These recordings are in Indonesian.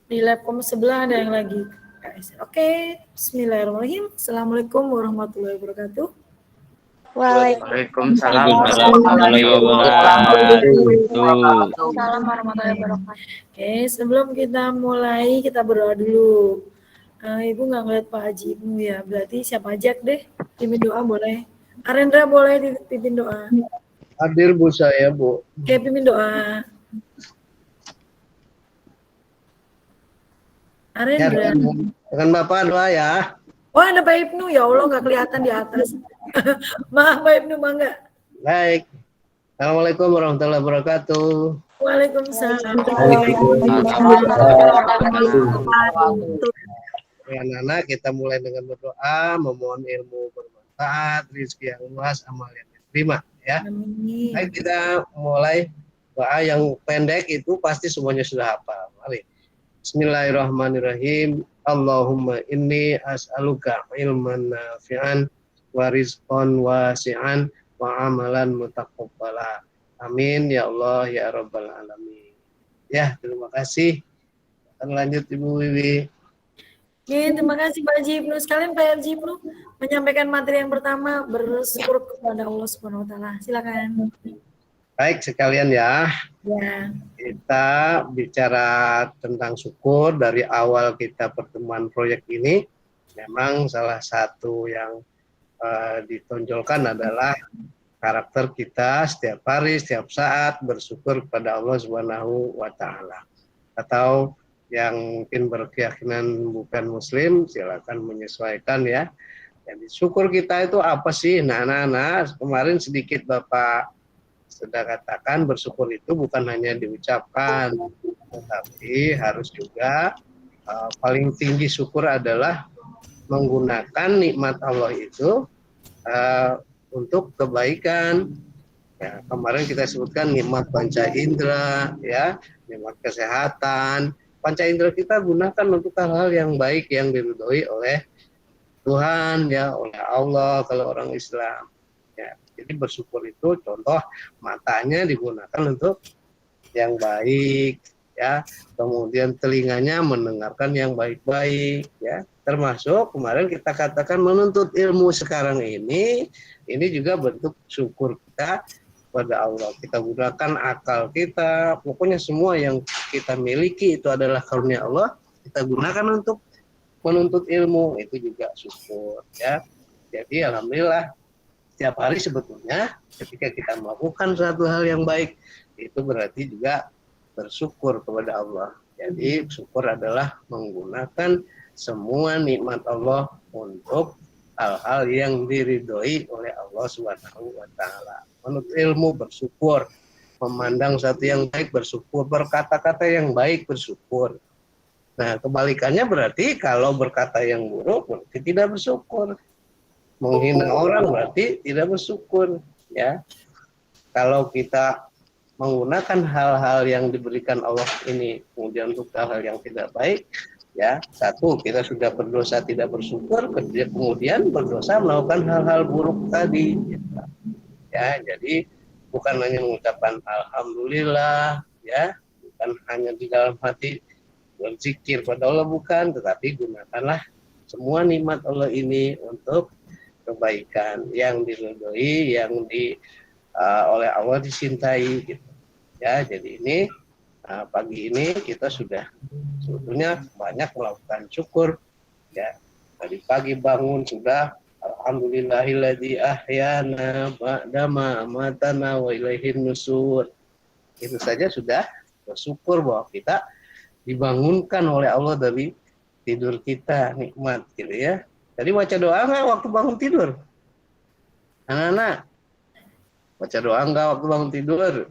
Di laptop sebelah ada yang lagi KS. Oke, bismillahirrahmanirrahim. Assalamualaikum warahmatullahi wabarakatuh. Waalaikumsalam Warahmatullahi wabarakatuh. warahmatullahi wabarakatuh. Oke, sebelum kita mulai, kita berdoa dulu. Ibu nggak ngeliat Pak Haji Ibnu ya, berarti siapa aja deh, pimpin doa boleh. Arendra boleh pimpin doa. Hadir Bu saya, Bu. Oke, pimpin doa. Ya, Arendra. dengan Bapak doa ya. Oh, ada Pak Ibnu, ya Allah nggak kelihatan di atas. Maaf Pak Ibnu, bangga. Baik. Assalamualaikum warahmatullahi wabarakatuh. Waalaikumsalam. Ya, anak-anak, kita mulai dengan berdoa, memohon ilmu bermanfaat, rezeki yang luas, amal yang diterima. Ya. Amin. Baik, kita mulai doa yang pendek itu pasti semuanya sudah hafal. Mari. Bismillahirrahmanirrahim. Allahumma inni as'aluka ilman nafi'an wa rizqan wasi'an wa amalan mutaqabbala. Amin ya Allah ya Rabbal alamin. Ya, terima kasih. Akan lanjut Ibu Wiwi. Oke, terima kasih Pak Haji Ibnu. Sekalian Pak Haji Ibnu menyampaikan materi yang pertama, bersyukur kepada Allah Subhanahu wa taala. Silakan. Baik sekalian ya. Ya. Kita bicara tentang syukur dari awal kita pertemuan proyek ini. Memang salah satu yang ditonjolkan adalah karakter kita setiap hari, setiap saat bersyukur kepada Allah Subhanahu wa taala. Atau yang mungkin berkeyakinan bukan muslim, silakan menyesuaikan ya. Jadi syukur kita itu apa sih? Nah, anak-anak, kemarin sedikit Bapak sudah katakan bersyukur itu bukan hanya diucapkan, tetapi harus juga paling tinggi syukur adalah menggunakan nikmat Allah itu untuk kebaikan. Ya, kemarin kita sebutkan nikmat panca indera, ya, nikmat kesehatan. Panca indera kita gunakan untuk hal-hal yang baik yang diridhoi oleh Tuhan, ya, oleh Allah kalau orang Islam. Ya, jadi bersyukur itu contoh matanya digunakan untuk yang baik, ya, kemudian telinganya mendengarkan yang baik-baik, ya, termasuk kemarin kita katakan menuntut ilmu sekarang ini juga bentuk syukur kita pada Allah. Kita gunakan akal kita, pokoknya semua yang kita miliki itu adalah karunia Allah, kita gunakan untuk menuntut ilmu, itu juga syukur, ya. Jadi alhamdulillah setiap hari sebetulnya ketika kita melakukan suatu hal yang baik itu berarti juga bersyukur kepada Allah. Jadi syukur adalah menggunakan semua nikmat Allah untuk hal-hal yang diridhoi oleh Allah Subhanahu wa taala. Menurut ilmu bersyukur, memandang sesuatu yang baik bersyukur, berkata-kata yang baik bersyukur. Nah, kebalikannya berarti kalau berkata yang buruk berarti tidak bersyukur. Menghina orang berarti tidak bersyukur, ya. Kalau kita menggunakan hal-hal yang diberikan Allah ini kemudian untuk hal-hal yang tidak baik, ya, satu kita sudah berdosa tidak bersyukur, kemudian berdosa melakukan hal-hal buruk tadi, ya. Jadi bukan hanya mengucapkan alhamdulillah, ya, bukan hanya di dalam hati berzikir pada Allah, bukan, tetapi gunakanlah semua nikmat Allah ini untuk kebaikan yang diridhoi, yang oleh Allah dicintai, gitu. Ya, jadi ini pagi ini kita sudah sebetulnya banyak melakukan syukur, ya. Tadi pagi bangun sudah alhamdulillahilladzi ahyana ba'dama amatana wa ilaihin nusur. Itu saja sudah bersyukur bahwa kita dibangunkan oleh Allah dari tidur kita, nikmat, gitu ya. Jadi baca doa nggak waktu bangun tidur? Anak-anak, baca doa nggak waktu bangun tidur?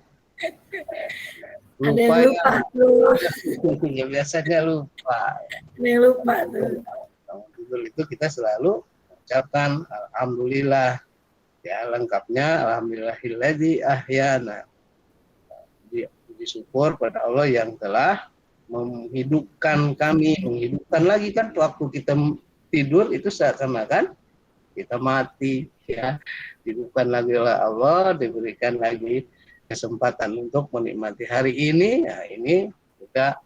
Ada yang lupa tuh. Ya, biasanya lupa. Ada yang lupa tuh. Bangun tidur itu kita selalu ucapkan alhamdulillah, ya, lengkapnya alhamdulillahilladzi ahyana. Puji syukur pada Allah yang telah menghidupkan kami, menghidupkan lagi, kan waktu kita tidur itu seakan-akan kita mati, ya, dihidupkan lagi oleh Allah, diberikan lagi kesempatan untuk menikmati hari ini. Nah, ini juga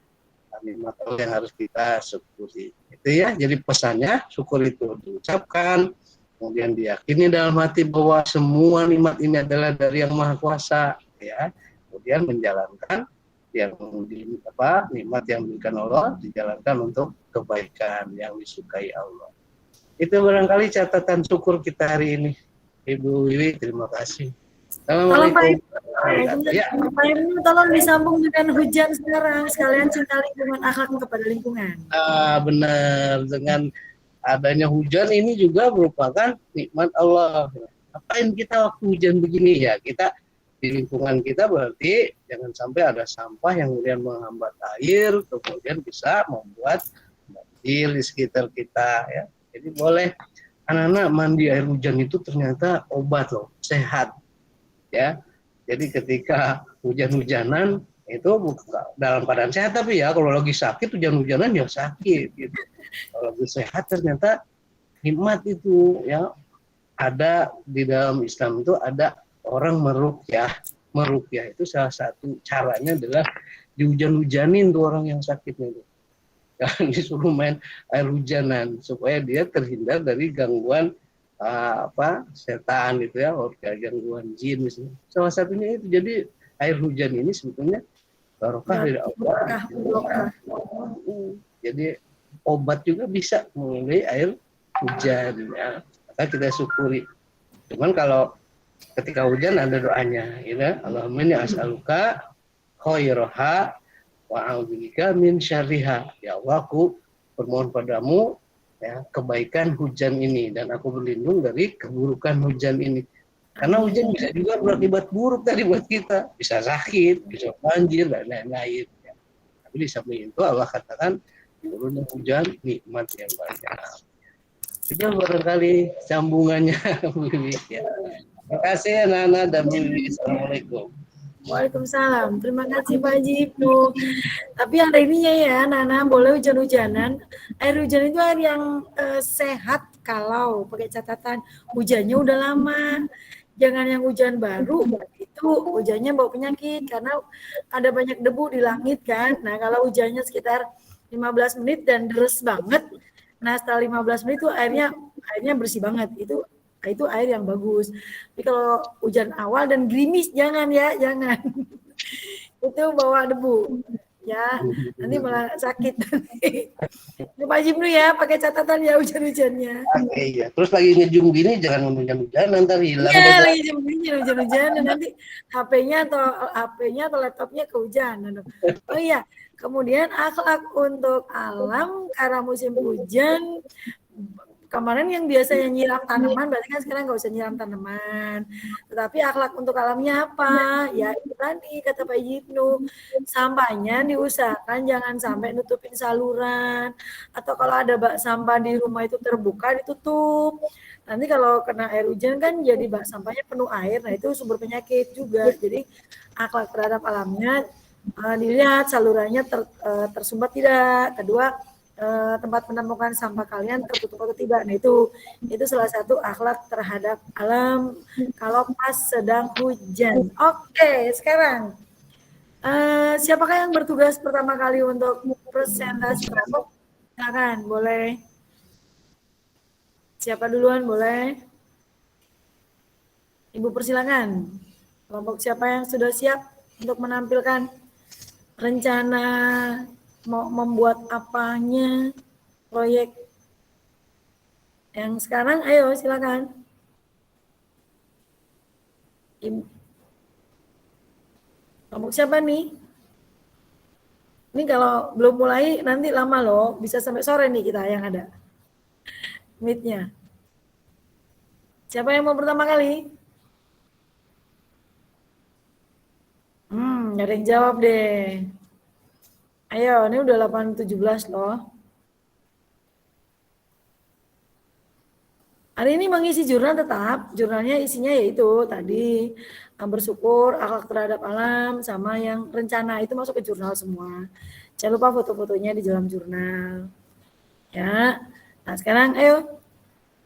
nikmat Allah yang harus kita syukuri. Itu ya, jadi pesannya syukur itu diucapkan, kemudian diyakini dalam hati bahwa semua nikmat ini adalah dari Yang Maha Kuasa, ya. Kemudian menjalankan yang nikmat yang diberikan Allah dijalankan untuk kebaikan yang disukai Allah. Itu barangkali catatan syukur kita hari ini. Ibu Wiwi, terima kasih. Tolong Pak Assalamualaikum. Ya. Pak Ibnu, tolong disambung dengan hujan sekarang, sekalian cinta lingkungan, akhlak kepada lingkungan. Benar, dengan adanya hujan ini juga merupakan nikmat Allah. Apain kita waktu hujan begini ya? Kita di lingkungan kita berarti jangan sampai ada sampah yang kemudian menghambat air, kemudian bisa membuat banjir di sekitar kita ya. Jadi boleh anak-anak mandi air hujan itu ternyata obat loh, sehat ya. Jadi ketika hujan-hujanan itu bukan dalam keadaan sehat, tapi ya kalau lagi sakit hujan-hujanan ya sakit gitu. Kalau lagi sehat ternyata nikmat itu ya. Ada di dalam Islam itu ada orang meruqyah. Meruqyah itu salah satu caranya adalah dihujan-hujanin tuh orang yang sakitnya itu. Dan disuruh main air hujanan supaya dia terhindar dari gangguan setan gitu ya, gangguan jin misalnya. Salah satunya itu. Jadi air hujan ini sebetulnya barokah dari Allah. Jadi obat juga bisa melalui air hujan ya. Maka kita syukuri. Cuman kalau ketika hujan ada doanya, ya. Allahumma inni as'aluka khairaha wa a'udzubika min syarriha. Ya Allah, aku bermohon padamu ya kebaikan hujan ini dan aku berlindung dari keburukan hujan ini. Karena hujan bisa juga berakibat buruk tadi buat kita, bisa sakit, bisa banjir dan lain-lain. Ya. Tapi di samping itu Allah katakan turunnya hujan nikmat yang banyak. Itu barangkali sambungannya Bu Wiwi. Ya. Terima kasih anak-anak dan Bu Wiwi. Assalamualaikum. Waalaikumsalam. Terima kasih Pak Haji Ibnu. Tapi ada ininya ya, Nana, boleh hujan-hujanan. Air hujan itu air yang sehat kalau pakai catatan hujannya udah lama. Jangan yang hujan baru, itu hujannya bawa penyakit karena ada banyak debu di langit kan. Nah, kalau hujannya sekitar 15 menit dan deres banget, nah setelah 15 menit itu airnya bersih banget. Itu air yang bagus. Tapi kalau hujan awal dan gerimis jangan ya, jangan. Itu bawa debu. Ya, nanti malah sakit. Ini Pak Jimnu ya, pakai catatan ya hujan-hujannya. Oke, ya. Terus lagi ngejum gini jangan hujan-hujan nanti hilang. Iya, lagi jam gini hujan-hujan nanti HP-nya atau laptopnya kehujanan. Oh iya, kemudian akhlak untuk alam karena musim hujan. Kemarin yang biasanya nyiram tanaman, berarti kan sekarang nggak usah nyiram tanaman. Tetapi akhlak untuk alamnya apa? Ya itu tadi kata Pak Ibnu, sampahnya diusahakan jangan sampai nutupin saluran. Atau kalau ada bak sampah di rumah itu terbuka, ditutup. Nanti kalau kena air hujan kan jadi bak sampahnya penuh air, nah itu sumber penyakit juga. Jadi akhlak terhadap alamnya dilihat salurannya tersumbat tidak. Kedua, tempat menemukan sampah kalian tertutup atau tidak. Nah itu salah satu akhlak terhadap alam kalau pas sedang hujan. Oke, sekarang siapakah yang bertugas pertama kali untuk presentasi kelompok? Silakan, boleh. Siapa duluan boleh? Ibu persilakan. Kelompok siapa yang sudah siap untuk menampilkan rencana mau membuat apanya proyek yang sekarang? Ayo silakan. Kelompok siapa nih? Ini kalau belum mulai nanti lama loh, bisa sampai sore nih kita yang ada meet-nya. Siapa yang mau pertama kali? Nggak ada yang jawab deh. Ayo, ini udah 8.17 loh. Hari ini mengisi jurnal tetap. Jurnalnya isinya yaitu tadi bersyukur, akhlak terhadap alam, sama yang rencana itu masuk ke jurnal semua. Jangan lupa foto-fotonya di dalam jurnal. Ya. Nah, sekarang ayo.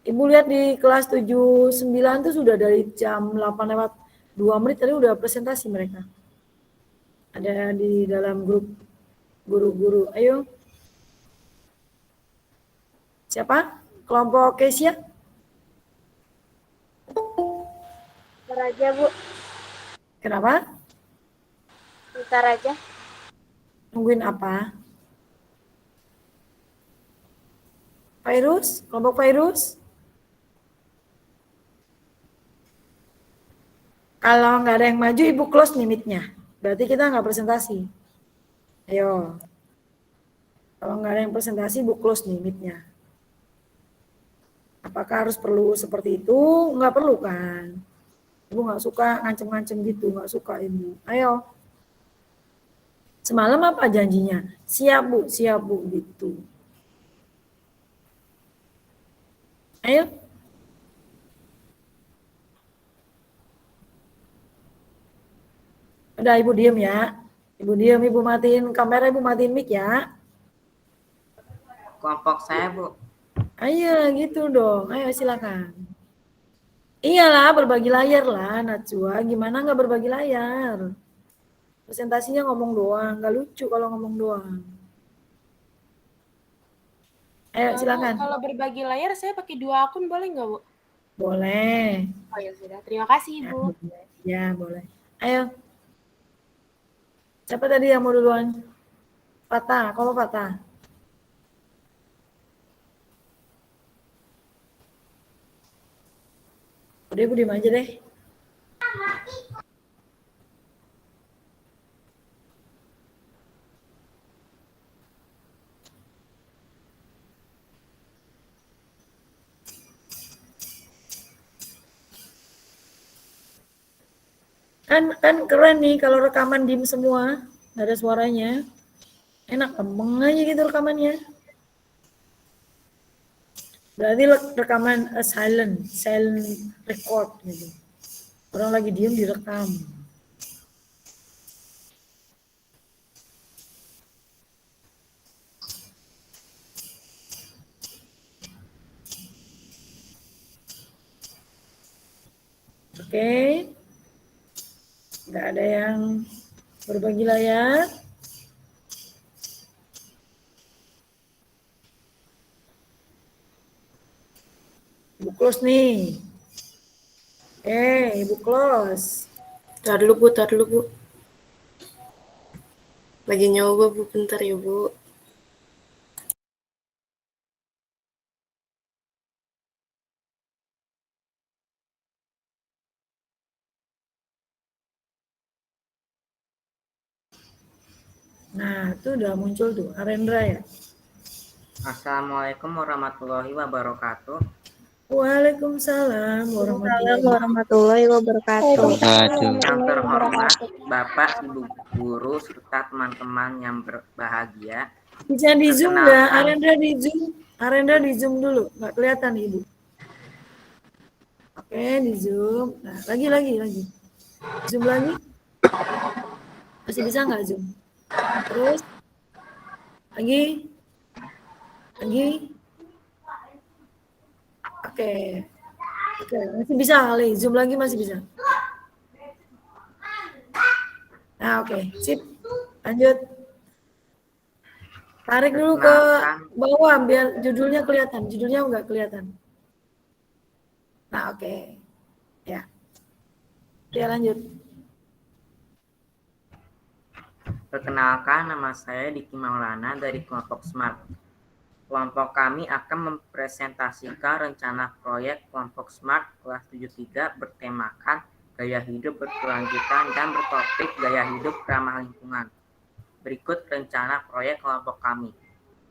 Ibu lihat di kelas 7-9 itu sudah dari jam 8:02 tadi udah presentasi mereka. Ada di dalam grup Guru-guru, ayo. Siapa? Kelompok Kesia? Ntar aja, Bu. Kenapa? Ntar aja. Nungguin apa? Virus? Kelompok virus? Kalau nggak ada yang maju, Ibu close nih mic-nya. Berarti kita nggak presentasi. Ayo. Kalau nggak ada yang presentasi, Ibu close nih mic-nya. Apakah harus perlu seperti itu? Nggak perlu kan? Ibu nggak suka ngancem-ngancem gitu, nggak suka Ibu. Ayo. Semalam apa janjinya? Siap Bu gitu. Ayo. Udah Ibu diem ya. Ibu diem, Ibu matiin kamera, Ibu matiin mic ya. Kelompok saya, Bu. Ayo gitu dong. Ayo silakan. Iyalah berbagi layar lah Najwa. Gimana nggak berbagi layar? Presentasinya ngomong doang, nggak lucu kalau ngomong doang. Ayo silakan. Kalau berbagi layar saya pakai 2 akun boleh nggak, Bu? Boleh. Oh ya sudah, terima kasih, Bu. Ya boleh. Ayo. Siapa tadi yang mau duluan? Fatah, kalau Fatah. Udah Ibu diem aja deh. Kan keren nih kalau rekaman diem semua, nggak ada suaranya. Enak, emeng aja gitu rekamannya. Berarti rekaman silent record gitu. Orang lagi diem direkam. Oke. Nggak ada yang berbagi layar. Ibu close nih. Ibu close. Tar dulu Bu. Lagi nyoba Bu, bentar ya Bu. Nah, itu udah muncul tuh, Arendra ya. Assalamualaikum warahmatullahi wabarakatuh. Waalaikumsalam warahmatullahi wabarakatuh. Yang terhormat Bapak, Ibu Guru, serta teman-teman yang berbahagia. Bisa di zoom nggak? Arendra di zoom dulu, nggak kelihatan Ibu. Oke, di zoom. Nah, lagi. Zoom lagi. Masih bisa nggak zoom? Terus lagi. Oke, masih bisa kali. Zoom lagi masih bisa. Nah, oke, sip. Lanjut. Tarik dulu ke bawah biar judulnya kelihatan. Judulnya nggak kelihatan. Nah, oke. Ya. Ya, lanjut. Perkenalkan, nama saya Diki Maulana dari kelompok SMART. Kelompok kami akan mempresentasikan rencana proyek kelompok SMART kelas 73 bertemakan gaya hidup berkelanjutan dan bertopik gaya hidup ramah lingkungan. Berikut rencana proyek kelompok kami.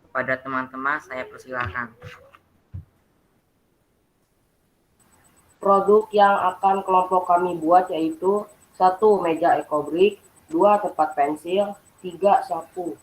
Kepada teman-teman saya persilakan. Produk yang akan kelompok kami buat yaitu 1. Meja ekobrik, 2. Tempat pensil, 3. Sapu.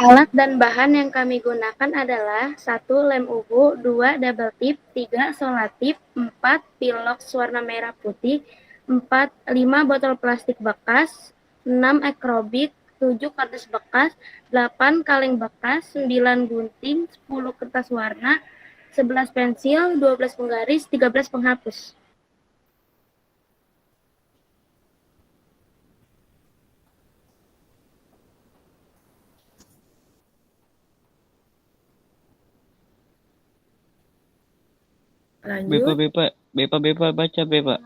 Alat dan bahan yang kami gunakan adalah 1. Lem UV, 2. Double tip, 3. Solatip, 4. Pilox warna merah putih, 5 botol plastik bekas, 6 ekrobik, 7 kardus bekas, 8 kaleng bekas, 9 gunting, 10 kertas warna, 11 pensil, 12 penggaris, 13 penghapus. Lanjut. Bepa, baca Bepa.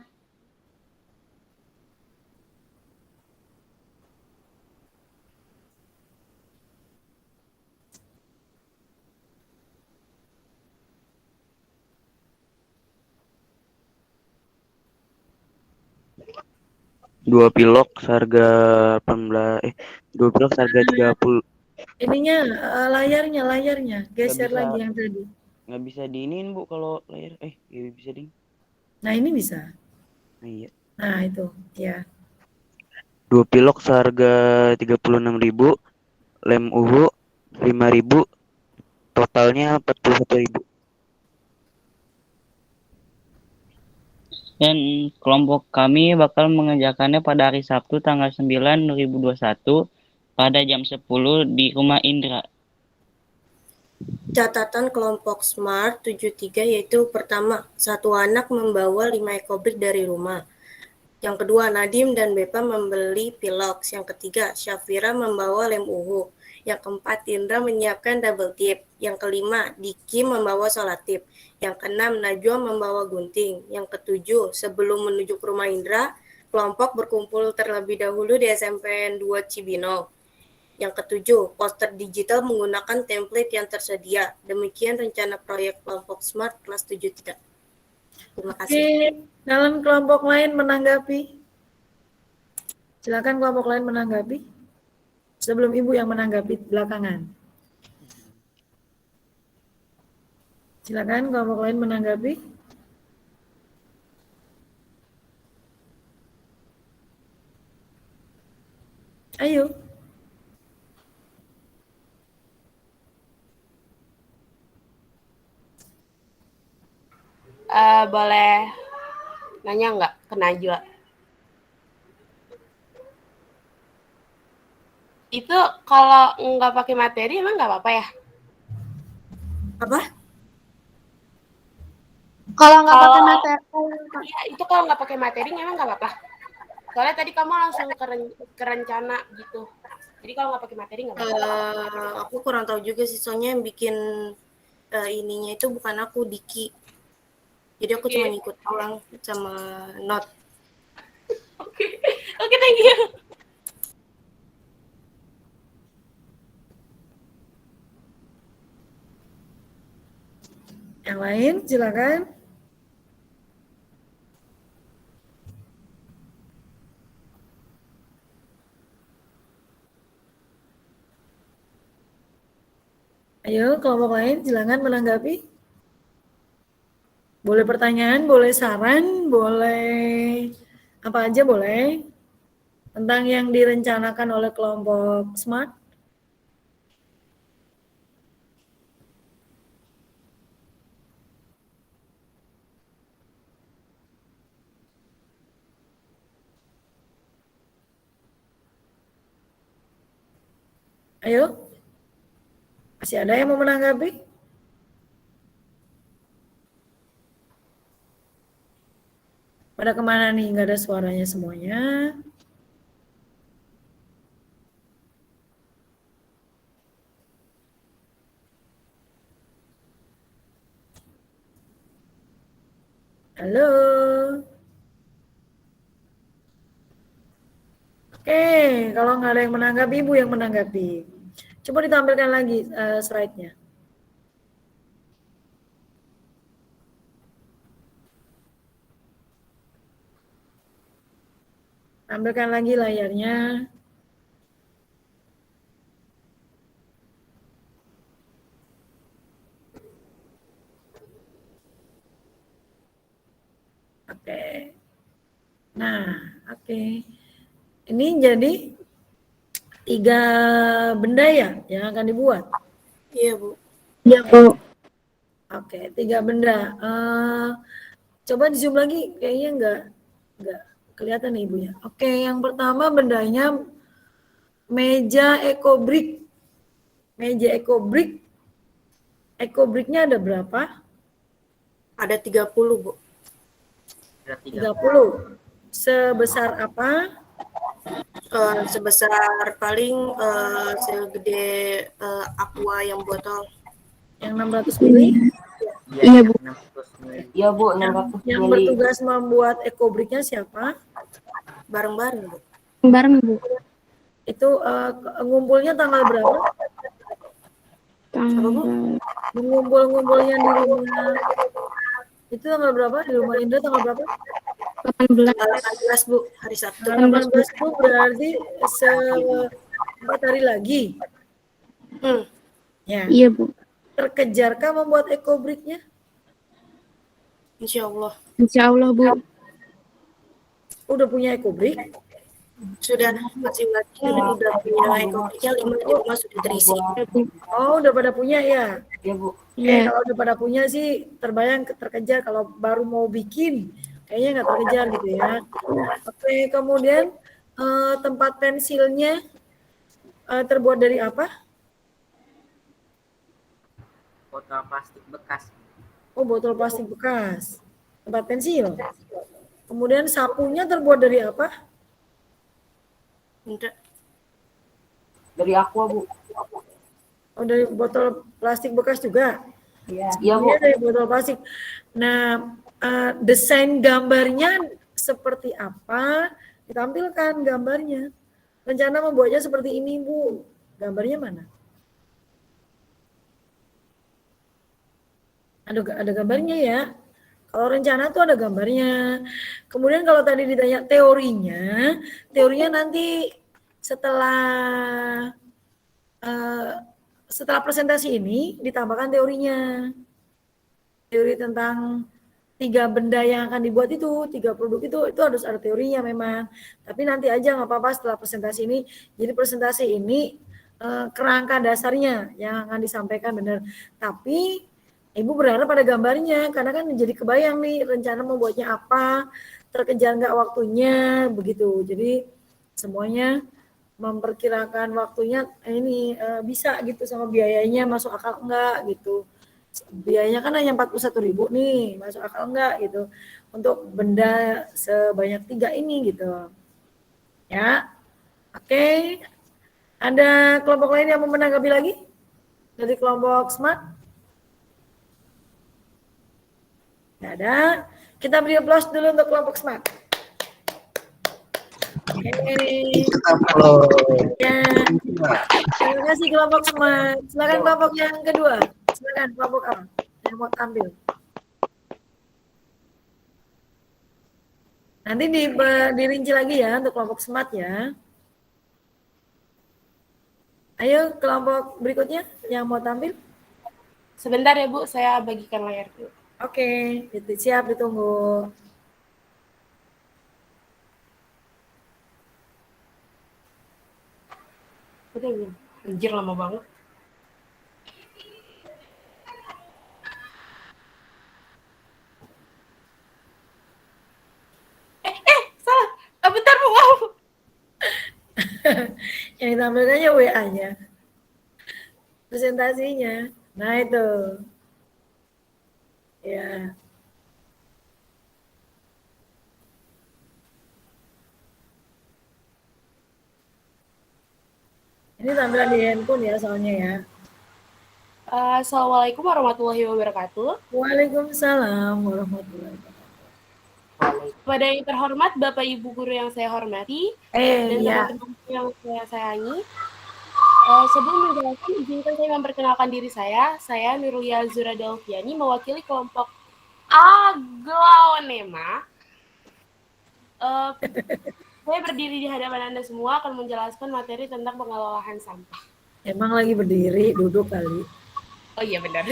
Dua pilok seharga 30. Ininya layarnya geser bisa. lagi yang tadi. Nggak bisa diinin Bu kalau layar. Bisa di. Nah, ini bisa. Nah, iya. Nah, itu ya. Dua pilok seharga 36.000, lem UHU 5.000, totalnya 41.000. Dan kelompok kami bakal mengerjakannya pada hari Sabtu tanggal 9 2021 pada jam 10 di Rumah Indra. Catatan kelompok SMART 73 yaitu pertama, satu anak membawa 5 ekobrik dari rumah. Yang kedua, Nadim dan Bepa membeli pilox. Yang ketiga, Syafira membawa lem UHU. Yang keempat, Indra menyiapkan double tip. Yang kelima, Diki membawa solatip. Yang keenam, Najwa membawa gunting. Yang ketujuh, sebelum menuju ke rumah Indra, kelompok berkumpul terlebih dahulu di SMPN 2 Cibinong. Yang ketujuh, poster digital menggunakan template yang tersedia. Demikian rencana proyek kelompok SMART kelas 73. Terima kasih. Oke, dalam kelompok lain menanggapi. Silakan kelompok lain menanggapi. Sebelum Ibu yang menanggapi belakangan. Silakan kelompok lain menanggapi. Ayo. Boleh nanya nggak ke Najwa? Itu kalau nggak pakai materi emang nggak apa-apa ya? Apa? Kalau nggak pakai Kalau- materi, Iya, itu kalau nggak pakai materi emang nggak apa-apa. Soalnya tadi kamu langsung ke rencana gitu. Jadi kalau nggak pakai materi nggak apa-apa. Aku kurang tahu juga sih, soalnya yang bikin ininya itu bukan aku, Diki. Jadi aku cuma ikut doang sama not. Oke, thank you. Yang lain silakan. Ayo, kelompok lain silakan menanggapi. Boleh pertanyaan, boleh saran, boleh apa aja boleh. Tentang yang direncanakan oleh kelompok SMART. Ayo. Masih ada yang mau menanggapi? Pada kemana nih? Nggak ada suaranya semuanya. Halo. Oke, kalau nggak ada yang menanggapi, Ibu yang menanggapi. Coba ditampilkan lagi slide-nya. Tampilkan lagi layarnya. Oke. Nah, oke. Ini jadi 3 benda ya yang akan dibuat? Iya, Bu. ya Bu. Oke, 3 benda. Coba di zoom lagi, kayaknya nggak kelihatan nih Ibunya. Oke, yang pertama bendanya meja ekobrik. Meja ekobrik. Ekobriknya ada berapa? Ada 30, Bu. Ada 30. Sebesar apa? Sebesar paling segede aqua yang botol. Yang 600 mili? Iya, Bu. 600 mili. Iya Bu, 600 Yang mili. bertugas membuat ekobriknya siapa? Bareng-bareng, Bu. Bareng, Bu. Itu ngumpulnya tanggal berapa? Tanggal Mengumpul-ngumpulnya di rumah itu tanggal berapa? Di rumah Indra tanggal berapa? 18. Tanggal 18, Bu, hari Sabtu. Tanggal 18 itu berarti 4 hari lagi. Ya. Iya, Bu. Terkejarkah membuat ekobriknya? Insya Allah. Insya Allah, Bu. Udah punya ekobrik? Sudah masing-masing udah punya ekobriknya 5 di rumah sudah terisi. Oh, udah pada punya ya? Iya Bu. Iya. Kalau udah pada punya sih terbayang terkejar. Kalau baru mau bikin, kayaknya nggak terkejar gitu ya. Oke, kemudian tempat pensilnya terbuat dari apa? Botol plastik bekas. Oh, botol plastik bekas. Tempat pensil. Kemudian sapunya terbuat dari apa? Indra. Dari Aqua Bu. Oh, dari botol plastik bekas juga? Iya Bu. Iya, dari botol plastik. Nah, desain gambarnya seperti apa? Ditampilkan gambarnya. Rencana membuatnya seperti ini, Bu. Gambarnya mana? Ada gambarnya ya. Kalau rencana tuh ada gambarnya. Kemudian kalau tadi ditanya teorinya nanti setelah presentasi ini ditambahkan teorinya. Teori tentang 3 benda yang akan dibuat itu, 3 produk itu harus ada teorinya memang. Tapi nanti aja nggak apa-apa setelah presentasi ini. Jadi presentasi ini kerangka dasarnya yang akan disampaikan benar. Tapi Ibu berharap pada gambarnya, karena kan jadi kebayang nih rencana membuatnya apa, terkejar nggak waktunya, begitu. Jadi semuanya memperkirakan waktunya ini bisa gitu sama biayanya masuk akal enggak gitu. Biayanya kan hanya 41.000 nih, masuk akal enggak gitu. Untuk benda sebanyak 3 ini gitu. Ya. Oke. Ada kelompok lain yang mau menanggapi lagi? Dari kelompok Smart? Nggak ada. Kita beri aplaus dulu untuk kelompok Smart. Oke. Ya. Terima kasih kelompok Smart. Silakan kelompok yang kedua. Silakan kelompok apa yang mau tampil. Nanti dirinci lagi ya untuk kelompok Smart ya. Ayo kelompok berikutnya yang mau tampil. Sebentar ya Bu, saya bagikan layar dulu. Oke, siap ditunggu. Udah belum? Anjir lama banget. Salah. Bentar Bu, maaf. Yang ditampilkannya WA-nya. Presentasinya. Nah itu. Ya. Ini tampilan di handphone ya soalnya ya. Assalamualaikum warahmatullahi wabarakatuh. Waalaikumsalam warahmatullahi wabarakatuh. Kepada yang terhormat Bapak Ibu guru yang saya hormati dan ya. teman-teman yang saya sayangi. Sebelum menjelaskan, izinkan saya memperkenalkan diri saya. Saya Nurulia Zuradalfiani, mewakili kelompok Aglaonema. Saya berdiri di hadapan Anda semua akan menjelaskan materi tentang pengelolaan sampah. Emang lagi berdiri, duduk kali. Oh iya benar.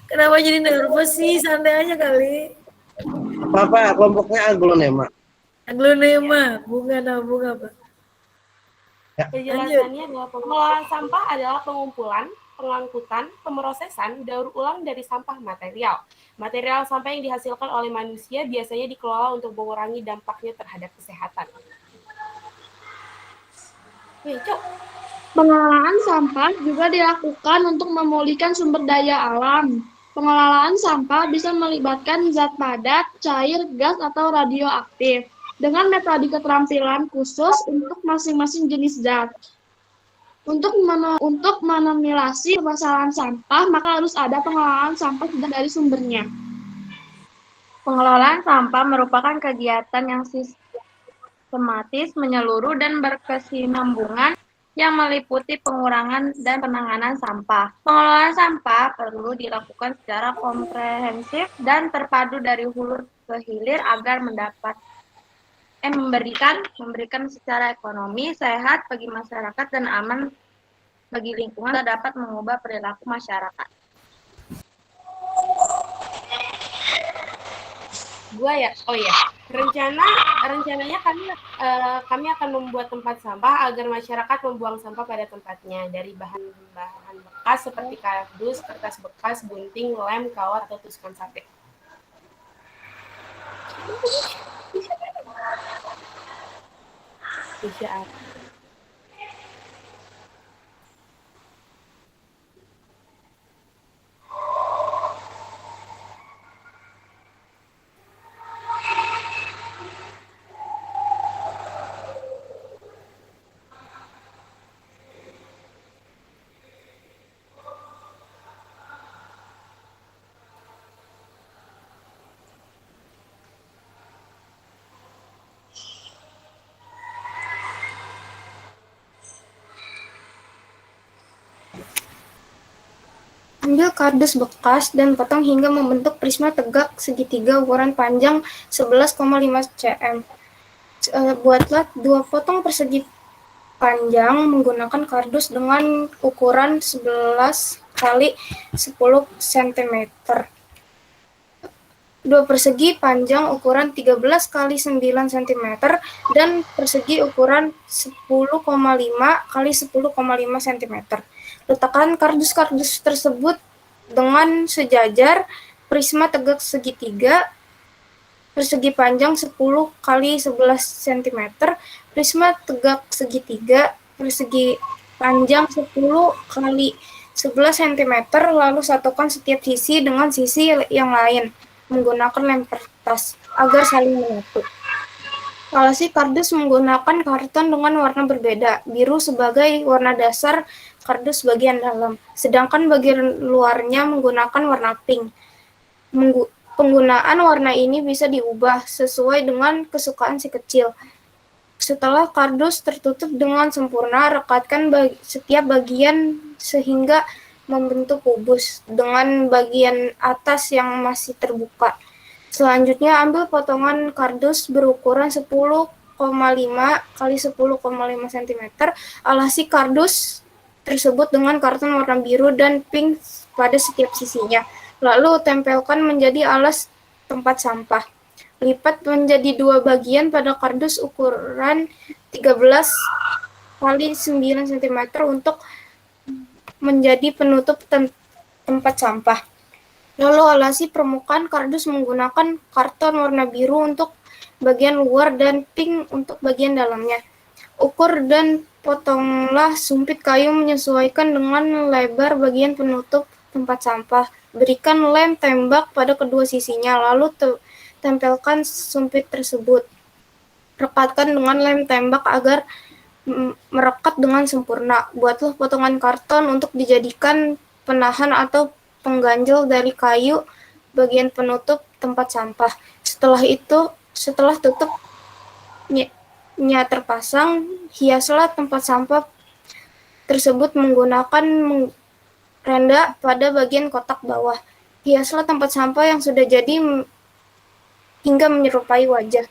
Kenapa jadi nervous sih? Santai aja kali. Apa kelompoknya aglonema? Aglonema, bunga apa? Penjelasannya adalah pengelolaan sampah adalah pengumpulan, pengangkutan, pemrosesan, daur ulang dari sampah material. Material sampah yang dihasilkan oleh manusia biasanya dikelola untuk mengurangi dampaknya terhadap kesehatan. Pengelolaan sampah juga dilakukan untuk memulihkan sumber daya alam. Pengelolaan sampah bisa melibatkan zat padat, cair, gas, atau radioaktif dengan metode keterampilan khusus untuk masing-masing jenis zat. Untuk menilasi permasalahan sampah, maka harus ada pengelolaan sampah sudah dari sumbernya. Pengelolaan sampah merupakan kegiatan yang sistematis, menyeluruh, dan berkesinambungan yang meliputi pengurangan dan penanganan sampah. Pengelolaan sampah perlu dilakukan secara komprehensif dan terpadu dari hulu ke hilir agar memberikan secara ekonomi, sehat bagi masyarakat, dan aman bagi lingkungan, dapat mengubah perilaku masyarakat. Rencananya kami akan membuat tempat sampah agar masyarakat membuang sampah pada tempatnya dari bahan-bahan bekas seperti kardus, kertas bekas, gunting, lem, kawat, atau tusuk sate. Ambil kardus bekas dan potong hingga membentuk prisma tegak segitiga ukuran panjang 11,5 cm. Buatlah 2 potong persegi panjang menggunakan kardus dengan ukuran 11 kali 10 cm. 2 persegi panjang ukuran 13 kali 9 cm dan persegi ukuran 10,5 kali 10,5 cm. Letakkan kardus-kardus tersebut dengan sejajar, prisma tegak segitiga, persegi panjang 10 kali 11 cm, prisma tegak segitiga, persegi panjang 10 kali 11 cm, lalu satukan setiap sisi dengan sisi yang lain menggunakan lem kertas agar saling menyatu. Alasi kardus menggunakan karton dengan warna berbeda, biru sebagai warna dasar kardus bagian dalam, sedangkan bagian luarnya menggunakan warna pink. Penggunaan warna ini bisa diubah sesuai dengan kesukaan si kecil. Setelah kardus tertutup dengan sempurna, rekatkan setiap bagian sehingga membentuk kubus dengan bagian atas yang masih terbuka. Selanjutnya, ambil potongan kardus berukuran 10,5 kali 10,5 cm. Alasi kardus tersebut dengan karton warna biru dan pink pada setiap sisinya. Lalu tempelkan menjadi alas tempat sampah. Lipat menjadi 2 bagian pada kardus ukuran 13 kali 9 cm untuk menjadi penutup tempat sampah. Lalu alasi permukaan kardus menggunakan karton warna biru untuk bagian luar dan pink untuk bagian dalamnya. Ukur dan potonglah sumpit kayu menyesuaikan dengan lebar bagian penutup tempat sampah. Berikan lem tembak pada kedua sisinya, lalu tempelkan sumpit tersebut. Rekatkan dengan lem tembak agar merekat dengan sempurna. Buatlah potongan karton untuk dijadikan penahan atau pengganjal dari kayu bagian penutup tempat sampah. Setelah tutupnya terpasang, hiaslah tempat sampah tersebut menggunakan renda pada bagian kotak bawah. Hiaslah tempat sampah yang sudah jadi hingga menyerupai wajah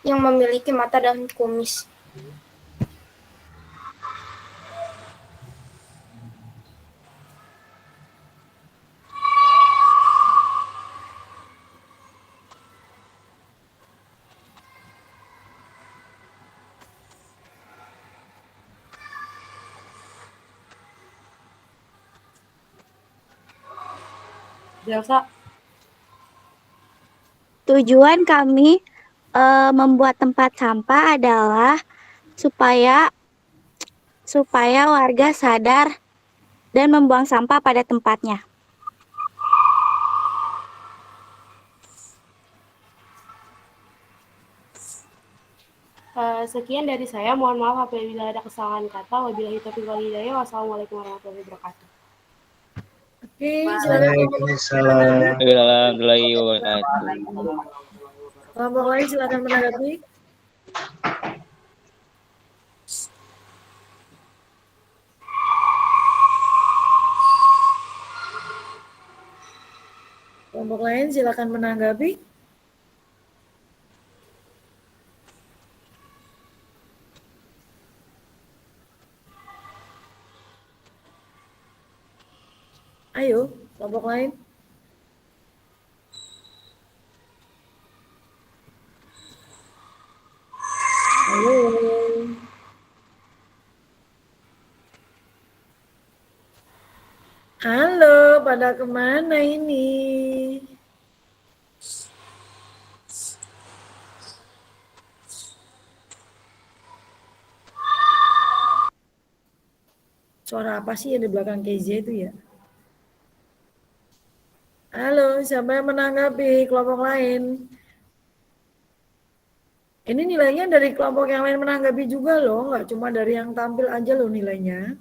yang memiliki mata dan kumis. Delsa. Tujuan kami membuat tempat sampah adalah supaya warga sadar dan membuang sampah pada tempatnya. Sekian dari saya. Mohon maaf apabila ada kesalahan kata. Wabillahi taufiq wal hidayah. Wassalamualaikum warahmatullahi wabarakatuh. Oke, silakan Waalaikumsalam. Warahmatullahi wabarakatuh. kelompok lain silakan menanggapi. Kelompok lain silakan menanggapi. Ayo, kelompok lain. Halo. Halo, pada kemana ini? Suara apa sih yang di belakang KJ itu ya? Halo, siapa yang menanggapi kelompok lain? Ini nilainya dari kelompok yang lain menanggapi juga loh, nggak cuma dari yang tampil aja loh nilainya.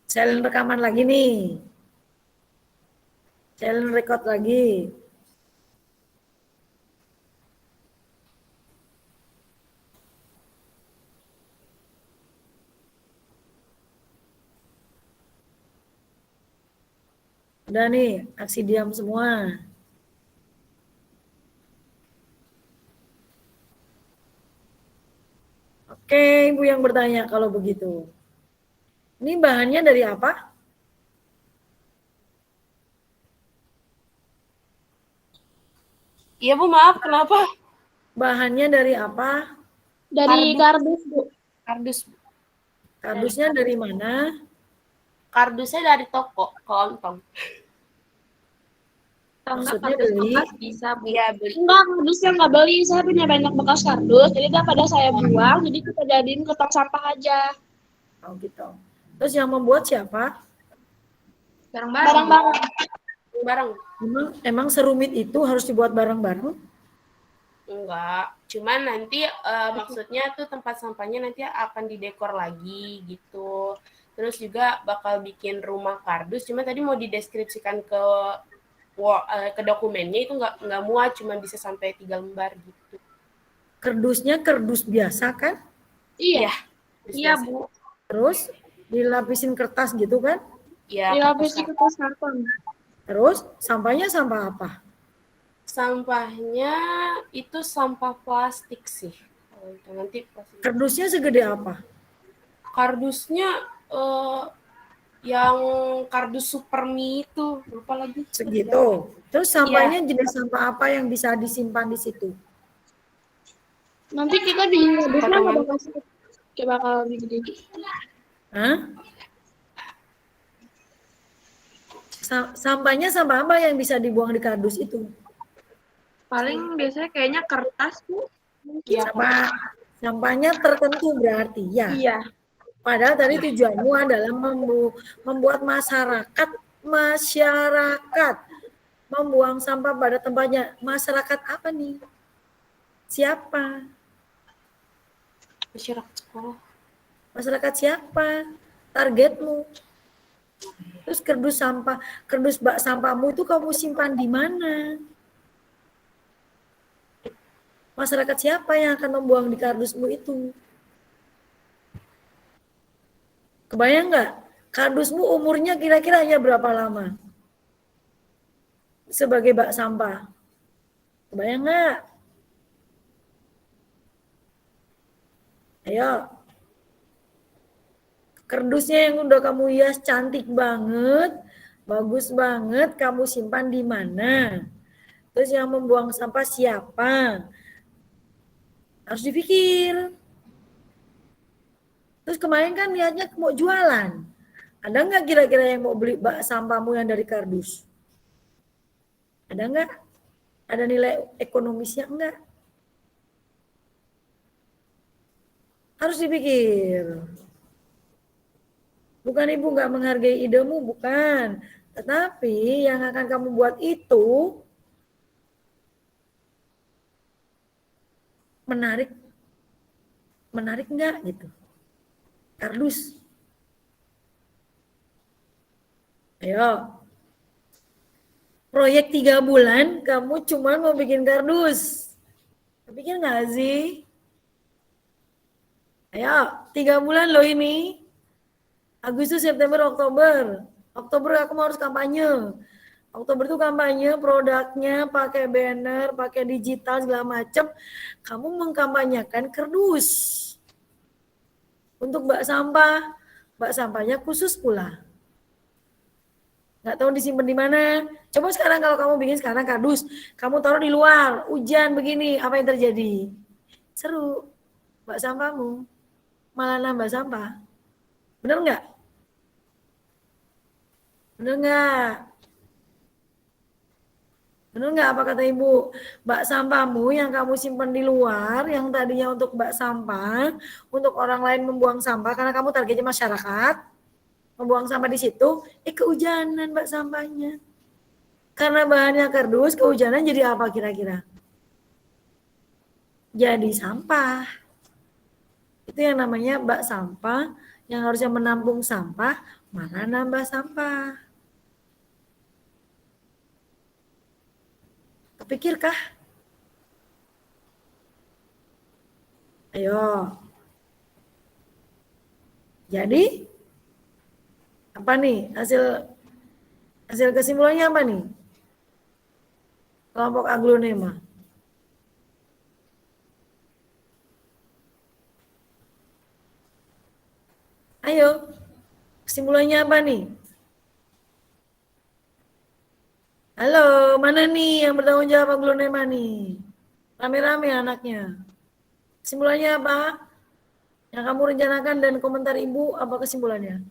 Silent rekaman lagi nih. Silent record lagi. Udah nih, aksi diam semua. Oke, Ibu yang bertanya kalau begitu. Ini bahannya dari apa? Iya Bu, maaf. Kenapa? Bahannya dari apa? Dari kardus, Bu. Kardus. Kardusnya dari mana? Kardusnya dari toko, kelontong. Maksudnya beli? Bisa, Bu. Iya, beli. Enggak, kardusnya nggak beli. Saya punya banyak bekas kardus. Jadi daripada saya buang, jadi kita jadiin ke tong sampah aja. Oh gitu. Terus yang membuat siapa? Barang-barang. Bareng. Emang serumit itu harus dibuat bareng-bareng? Enggak. Cuman nanti maksudnya tuh tempat sampahnya nanti akan didekor lagi gitu. Terus juga bakal bikin rumah kardus. Cuma tadi mau dideskripsikan ke dokumennya itu nggak muat, cuma bisa sampai 3 lembar gitu. Kardusnya kardus biasa kan? Iya. Iya, Bu. Terus dilapisin kertas gitu kan? Iya. Dilapisi kertas karton. Terus sampahnya sampah apa? Sampahnya itu sampah plastik sih. Nanti plastik. Kardusnya segede apa? Kardusnya yang kardus Supermi itu, lupa lagi. Segitu. Terus sampahnya jenis sampah apa yang bisa disimpan di situ? Nanti kita di kardusnya bakal gede-gede. Hah? Sampahnya sampah apa yang bisa dibuang di kardus itu? Paling biasanya kayaknya kertas, Bu. Iya. Sampahnya tertentu berarti ya. Iya. Padahal tadi tujuanmu adalah membuat masyarakat membuang sampah pada tempatnya. Masyarakat apa nih? Siapa? Masyarakat sekolah. Masyarakat siapa? Targetmu. Terus kardus bak sampahmu itu kamu simpan di mana? Masyarakat siapa yang akan membuang di kardusmu itu? Kebayang nggak? Kardusmu umurnya kira-kira hanya berapa lama? Sebagai bak sampah. Kebayang nggak? Ayo. Kardusnya yang udah kamu hias cantik banget, bagus banget, kamu simpan di mana? Terus yang membuang sampah siapa? Harus dipikir. Terus kemarin kan niatnya mau jualan. Ada nggak kira-kira yang mau beli bak sampahmu yang dari kardus? Ada nggak? Ada nilai ekonomisnya enggak? Harus dipikir. Bukan Ibu nggak menghargai idemu, bukan. Tetapi yang akan kamu buat itu menarik nggak gitu. Kardus. Ayo. Proyek 3 bulan kamu cuma mau bikin kardus. Kepikir nggak sih? Ayo, 3 bulan loh ini. Agustus, September, Oktober. Oktober aku harus kampanye. Oktober itu kampanye, produknya pakai banner, pakai digital segala macam. Kamu mengkampanyekan kardus. Untuk bak sampah. Bak sampahnya khusus pula. Nggak tahu disimpan di mana. Coba sekarang kalau kamu bikin sekarang kardus, kamu taruh di luar, hujan begini, apa yang terjadi? Seru. Bak sampahmu malah nambah sampah. Bener nggak? Bener nggak? Bener nggak apa kata Ibu? Bak sampahmu yang kamu simpan di luar, yang tadinya untuk bak sampah, untuk orang lain membuang sampah, karena kamu targetnya masyarakat, membuang sampah di situ, kehujanan bak sampahnya. Karena bahannya kardus, kehujanan jadi apa kira-kira? Jadi sampah. Itu yang namanya bak sampah, yang harusnya menampung sampah, malah nambah sampah. Kepikirkah? Ayo. Jadi, apa nih hasil kesimpulannya apa nih? Kelompok aglonema. Ayo, kesimpulannya apa nih? Halo, mana nih yang bertanggung jawab aglonema nih? Rame-rame anaknya. Kesimpulannya apa? Yang kamu rencanakan dan komentar Ibu, apa kesimpulannya?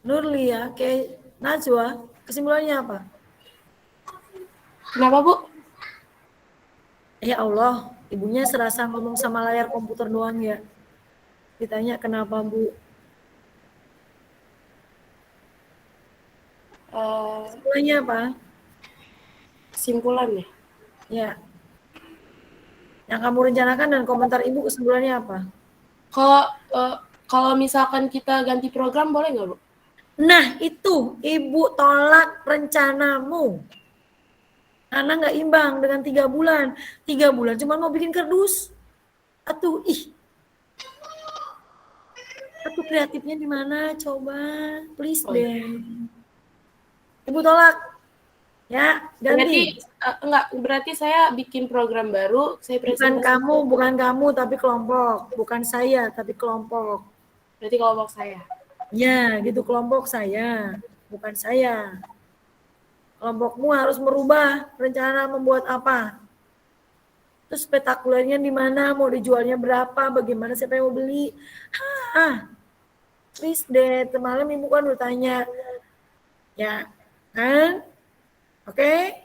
Nurlia, kayak Najwa, kesimpulannya apa? Kenapa, Bu? Ya Allah, ibunya serasa ngomong sama layar komputer doang ya. Ditanya kenapa, Bu? Kesimpulannya apa? Kesimpulannya? Ya. Yang kamu rencanakan dan komentar Ibu kesimpulannya apa? Kalau misalkan kita ganti program boleh nggak, Bu? Nah, itu Ibu tolak rencanamu. Karena nggak imbang dengan 3 bulan. 3 bulan cuma mau bikin kardus. Atuh, Atuh kreatifnya di mana? Coba, please deh. Ibu tolak. Ya, ganti. Berarti saya bikin program baru, saya presentasi. Bukan kamu, tapi kelompok. Bukan saya, tapi kelompok. Berarti kelompok saya. Ya, gitu kelompok saya, bukan saya. Kelompokmu harus merubah rencana membuat apa. Terus spektakulernya di mana, mau dijualnya berapa, bagaimana, siapa yang mau beli. Please deh, semalam Ibu kan udah tanya. Ya, kan? Oke,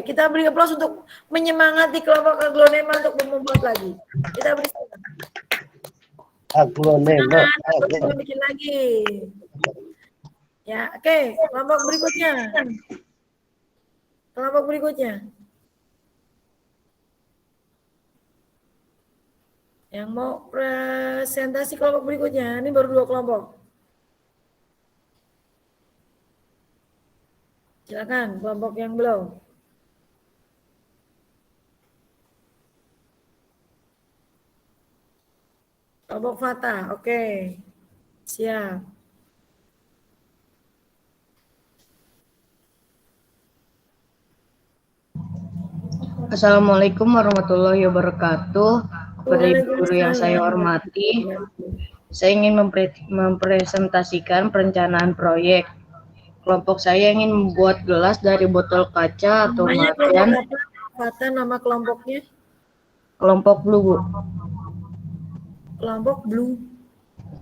kita beri aplaus untuk menyemangati kelompok aglonema untuk membuat lagi. Kita beri aglonema. Bikin lagi. Ya, oke. Kelompok berikutnya. Yang mau presentasi kelompok berikutnya, ini baru 2 kelompok. Silakan, kelompok yang belum. Kelompok Fatah, oke. Siap. Assalamualaikum warahmatullahi wabarakatuh. Kepada Ibu Guru yang saya hormati, saya ingin mempresentasikan perencanaan proyek. Kelompok saya ingin membuat gelas dari botol kaca atau materian. Fatah nama kelompoknya? Kelompok Blue, Bu. Kelompok Blue?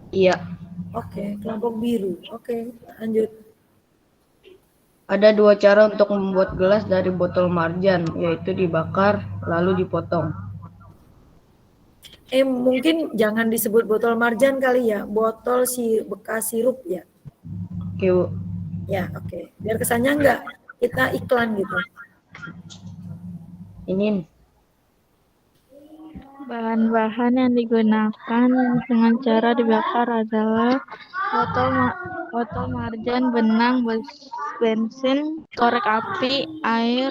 Iya. Oke, kelompok biru. Oke, lanjut. Ada 2 cara untuk membuat gelas dari botol marjan, yaitu dibakar lalu dipotong. Mungkin jangan disebut botol marjan kali ya, botol bekas sirup ya. Oke, Bu. Ya, oke. Biar kesannya enggak kita iklan gitu. Ini Bahan-bahan yang digunakan dengan cara dibakar adalah botol marjan, benang, bensin, korek api, air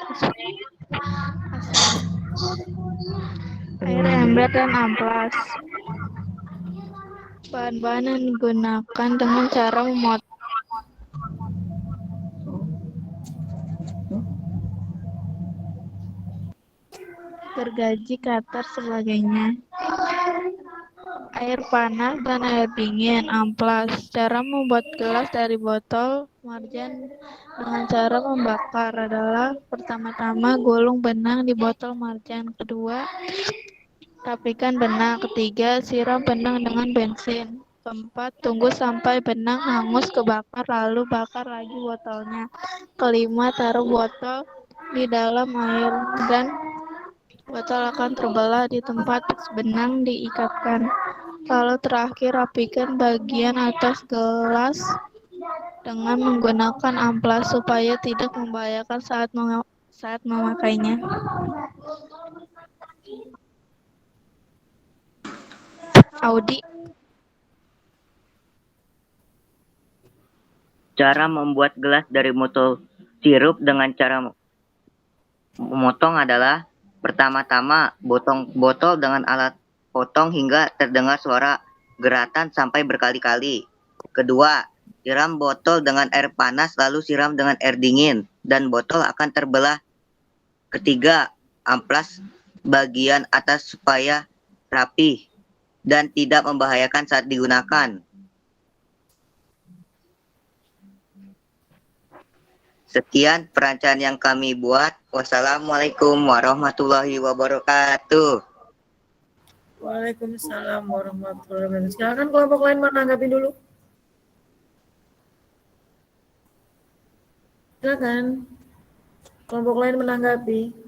ember, dan amplas. Bahan-bahan yang digunakan dengan cara memotong gergaji, cutter, sebagainya. Air panas dan air dingin, amplas. Cara membuat gelas dari botol marjan dengan cara membakar adalah pertama-tama gulung benang di botol marjan. Kedua, rapikan benang. Ketiga, siram benang dengan bensin. Keempat, tunggu sampai benang hangus kebakar, lalu bakar lagi botolnya. Kelima, taruh botol di dalam air dan botol akan terbelah di tempat benang diikatkan. Lalu terakhir, rapikan bagian atas gelas dengan menggunakan amplas supaya tidak membahayakan saat memakainya. Audi. Cara membuat gelas dari botol sirup dengan cara memotong adalah pertama-tama potong botol dengan alat potong hingga terdengar suara geratan sampai berkali-kali. Kedua, siram botol dengan air panas lalu siram dengan air dingin dan botol akan terbelah. Ketiga, amplas bagian atas supaya rapi dan tidak membahayakan saat digunakan. Sekian perancangan yang kami buat. Wassalamualaikum warahmatullahi wabarakatuh. Waalaikumsalam warahmatullahi wabarakatuh. Silakan kelompok lain menanggapi dulu. Silakan. Kelompok lain menanggapi.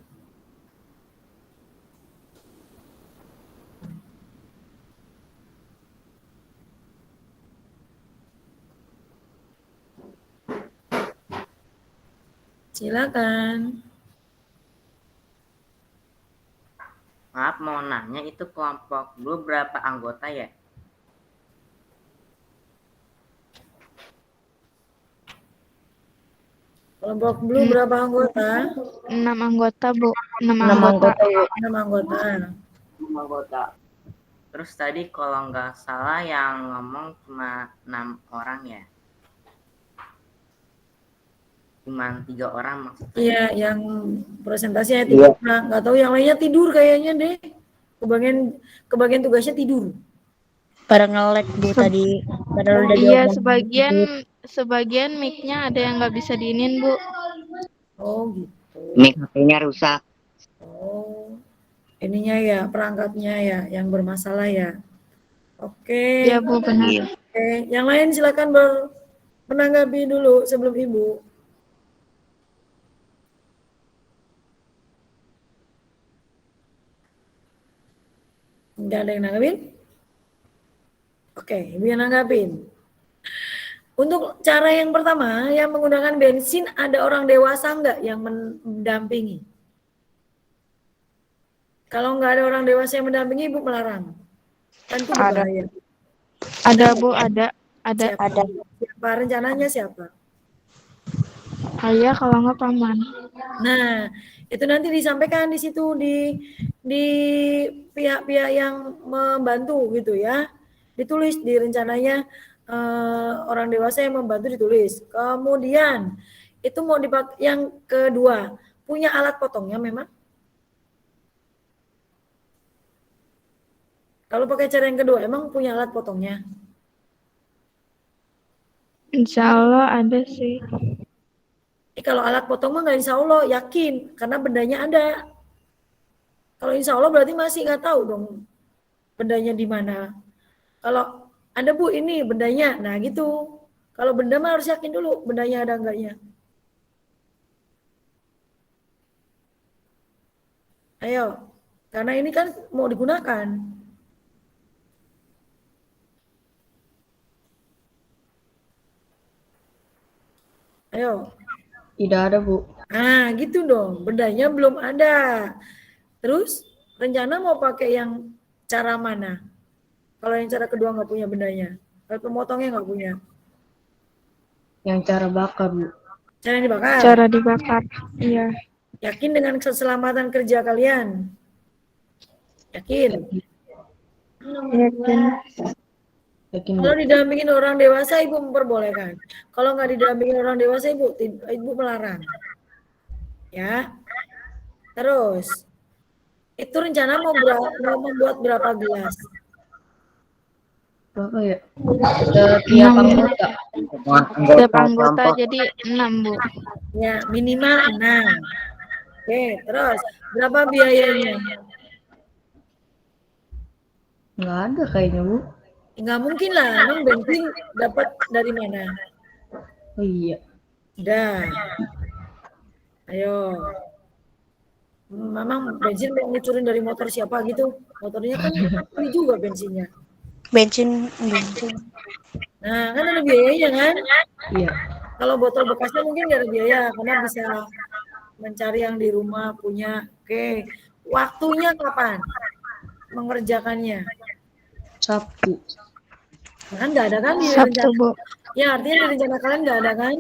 Silakan. Maaf, mau nanya, itu kelompok blue berapa anggota ya? Kelompok blue berapa anggota? 6 anggota, Bu. 6 anggota. 6 anggota. 6 anggota. Terus tadi kalau nggak salah yang ngomong cuma 6 orang ya? Cuma 3 orang maksudnya. Iya, yang presentasinya 3 orang. Nggak tahu yang lainnya tidur kayaknya deh. Kebagian tugasnya tidur. Pada nge-lag Bu tadi. Padahal udah Iya, diomongin. sebagian mic-nya ada yang nggak bisa diinin, Bu. Oh gitu. Mic HP-nya rusak. Oh, ininya ya, perangkatnya ya, yang bermasalah ya. Oke. Iya, Bu, benar. Oke, yang lain silakan menanggapi dulu sebelum Ibu. Nggak ada yang nanggapin? Oke, Ibu yang nanggapin. Untuk cara yang pertama, yang menggunakan bensin, ada orang dewasa nggak yang mendampingi? Kalau nggak ada orang dewasa yang mendampingi, Ibu melarang. Kan itu berbahaya. Ada, Bu, ada. Siapa rencananya siapa? Ayah kalau nggak paman. Nah, itu nanti disampaikan di situ di pihak-pihak yang membantu gitu ya. Ditulis di rencananya orang dewasa yang membantu ditulis. Kemudian itu mau dipakai yang kedua, punya alat potongnya memang. Kalau pakai cara yang kedua, emang punya alat potongnya? Insya Allah ada sih. Kalau alat potong mah nggak insya Allah, yakin. Karena bendanya ada. Kalau insya Allah berarti masih nggak tahu dong bendanya di mana. Kalau ada Bu ini bendanya, nah gitu. Kalau benda mah harus yakin dulu bendanya ada enggaknya. Ayo, karena ini kan mau digunakan. Ayo. Tidak ada, Bu. Nah, gitu dong. Bendanya belum ada. Terus, rencana mau pakai yang cara mana? Kalau yang cara kedua nggak punya bendanya. Kalau pemotongnya nggak punya. Yang cara bakar, Bu. Cara dibakar. Cara dibakar. Iya. Yakin dengan keselamatan kerja kalian? Yakin? Yakin. Yakin, Bu. Kalau didampingin orang dewasa, Ibu memperbolehkan. Kalau nggak didampingin orang dewasa, Ibu melarang. Ya. Terus, itu rencana mau membuat berapa gelas? Berapa ya? Setiap anggota. Setiap anggota jadi 6, Bu. Ya, minimal 6. Oke, terus berapa biayanya? Nggak ada kayaknya, Bu. Nggak mungkin lah, emang bensin dapat dari mana? Oh iya. Udah. Ayo. Memang bensin mau ngucurin dari motor siapa gitu? Motornya kan ini juga bensinnya. Bensin. Nah, kan ada biayanya kan? Iya. Kalau botol bekasnya mungkin nggak ada biaya, karena bisa mencari yang di rumah punya. Oke, waktunya kapan mengerjakannya? Sabtu. Kan nggak ada kan di Sabtu, rencana? Bu. Ya, artinya di rencana kalian nggak ada kan?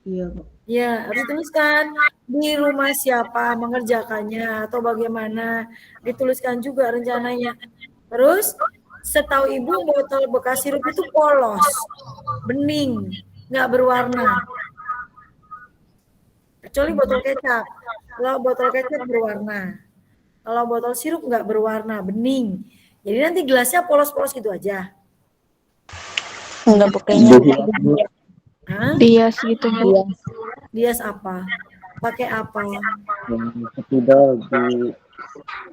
Iya, Bu. Ya, harus dituliskan di rumah siapa mengerjakannya atau bagaimana, dituliskan juga rencananya. Terus, setahu Ibu botol bekas sirup itu polos, bening, nggak berwarna. Kecuali botol kecap. Kalau botol kecap berwarna. Kalau botol sirup nggak berwarna, bening. Jadi nanti gelasnya polos-polos gitu aja. Enggak, pokoknya. Hah? Dias gitu, Bu. Dias apa? Pakai apa?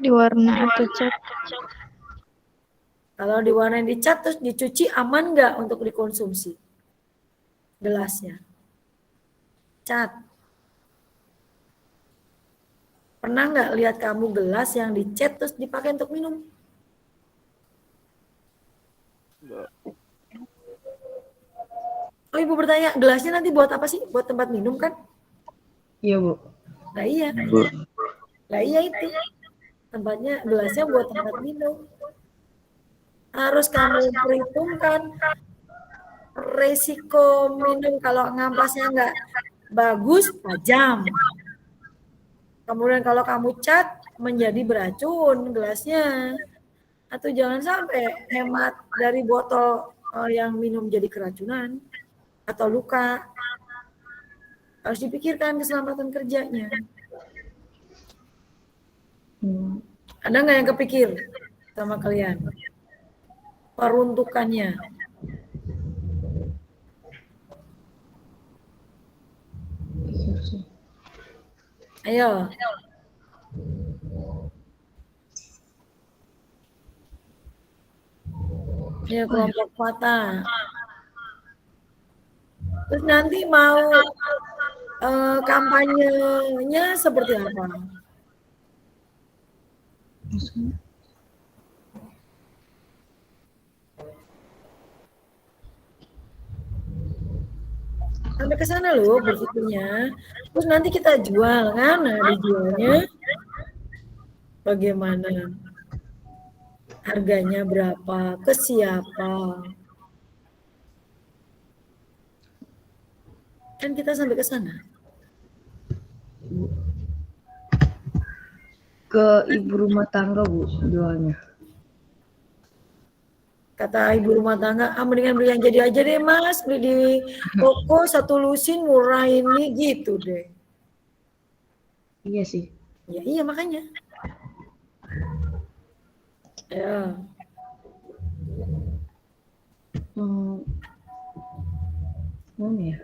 Di warna atau cat. Kalau diwarnain dicat terus dicuci aman nggak untuk dikonsumsi? Gelasnya. Cat. Pernah nggak lihat kamu gelas yang dicat terus dipakai untuk minum? Oh, Ibu bertanya, gelasnya nanti buat apa sih? Buat tempat minum kan? Iya, Bu. Nah iya. Nah iya itu. Tempatnya, gelasnya buat tempat minum. Harus kamu perhitungkan resiko minum kalau ngamplasnya nggak bagus, tajam. Kemudian kalau kamu cat, menjadi beracun gelasnya. Atau jangan sampai hemat dari botol yang minum jadi keracunan atau luka. Harus dipikirkan keselamatan kerjanya. Ada nggak yang kepikir sama kalian? Peruntukannya. Ayo. Ya, kelompok Fata. Terus nanti mau kampanyenya seperti apa? Sampai ke sana loh berpikirnya. Terus nanti kita jual kan? Nah, dijualnya bagaimana? Harganya berapa? Ke siapa? Kan kita sampai ke sana. Ke ibu rumah tangga, Bu, jualnya. Kata ibu rumah tangga, mendingan beli yang jadi aja deh Mas, beli di toko satu lusin murah ini gitu deh. Iya sih. Ya iya makanya. Ya. Mana ya?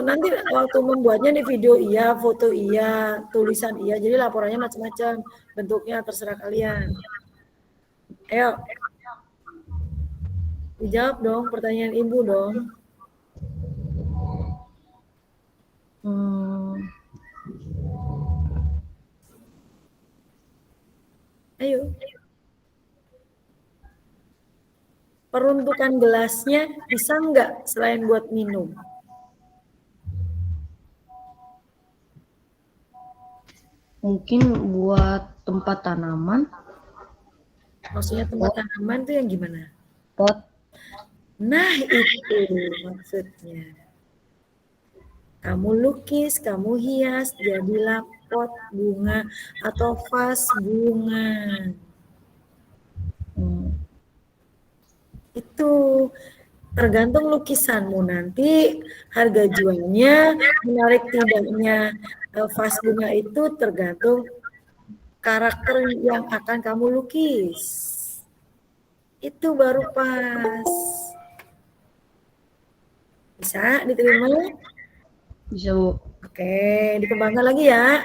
Nanti waktu membuatnya di video iya, foto iya, tulisan iya, jadi laporannya macam-macam, bentuknya terserah kalian. Ayo. Dijawab dong pertanyaan Ibu dong. Ayo. Peruntukan gelasnya bisa nggak selain buat minum? Mungkin buat tempat tanaman. Maksudnya tempat tanaman itu yang gimana? Pot. Nah, itu maksudnya. Kamu lukis, kamu hias, jadilah pot bunga atau vas bunga. Itu tergantung lukisanmu nanti, harga jualnya, menarik tidaknya vas bunga itu tergantung karakter yang akan kamu lukis. Itu baru pas. Bisa diterima? Bisa, Bu. Oke, dikembangkan lagi ya.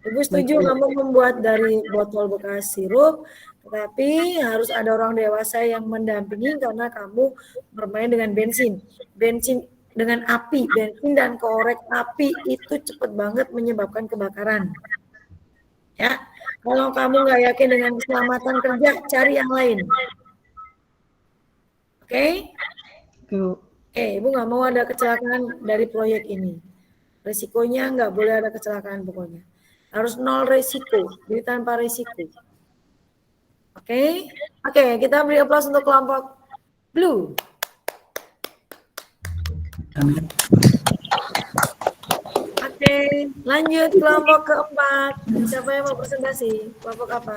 Ibu setuju kamu membuat dari botol bekas sirup, tetapi harus ada orang dewasa yang mendampingi karena kamu bermain dengan bensin. Bensin dengan api, bensin dan korek api itu cepat banget menyebabkan kebakaran. Ya, kalau kamu nggak yakin dengan keselamatan kerja, cari yang lain. Oke? Oke, Ibu nggak mau ada kecelakaan dari proyek ini. Risikonya nggak boleh ada kecelakaan pokoknya. Harus nol risiko, jadi tanpa risiko. Oke? Oke, kita beri aplaus untuk kelompok blue. Oke, lanjut kelompok keempat. Siapa yang mau presentasi? Kelompok apa?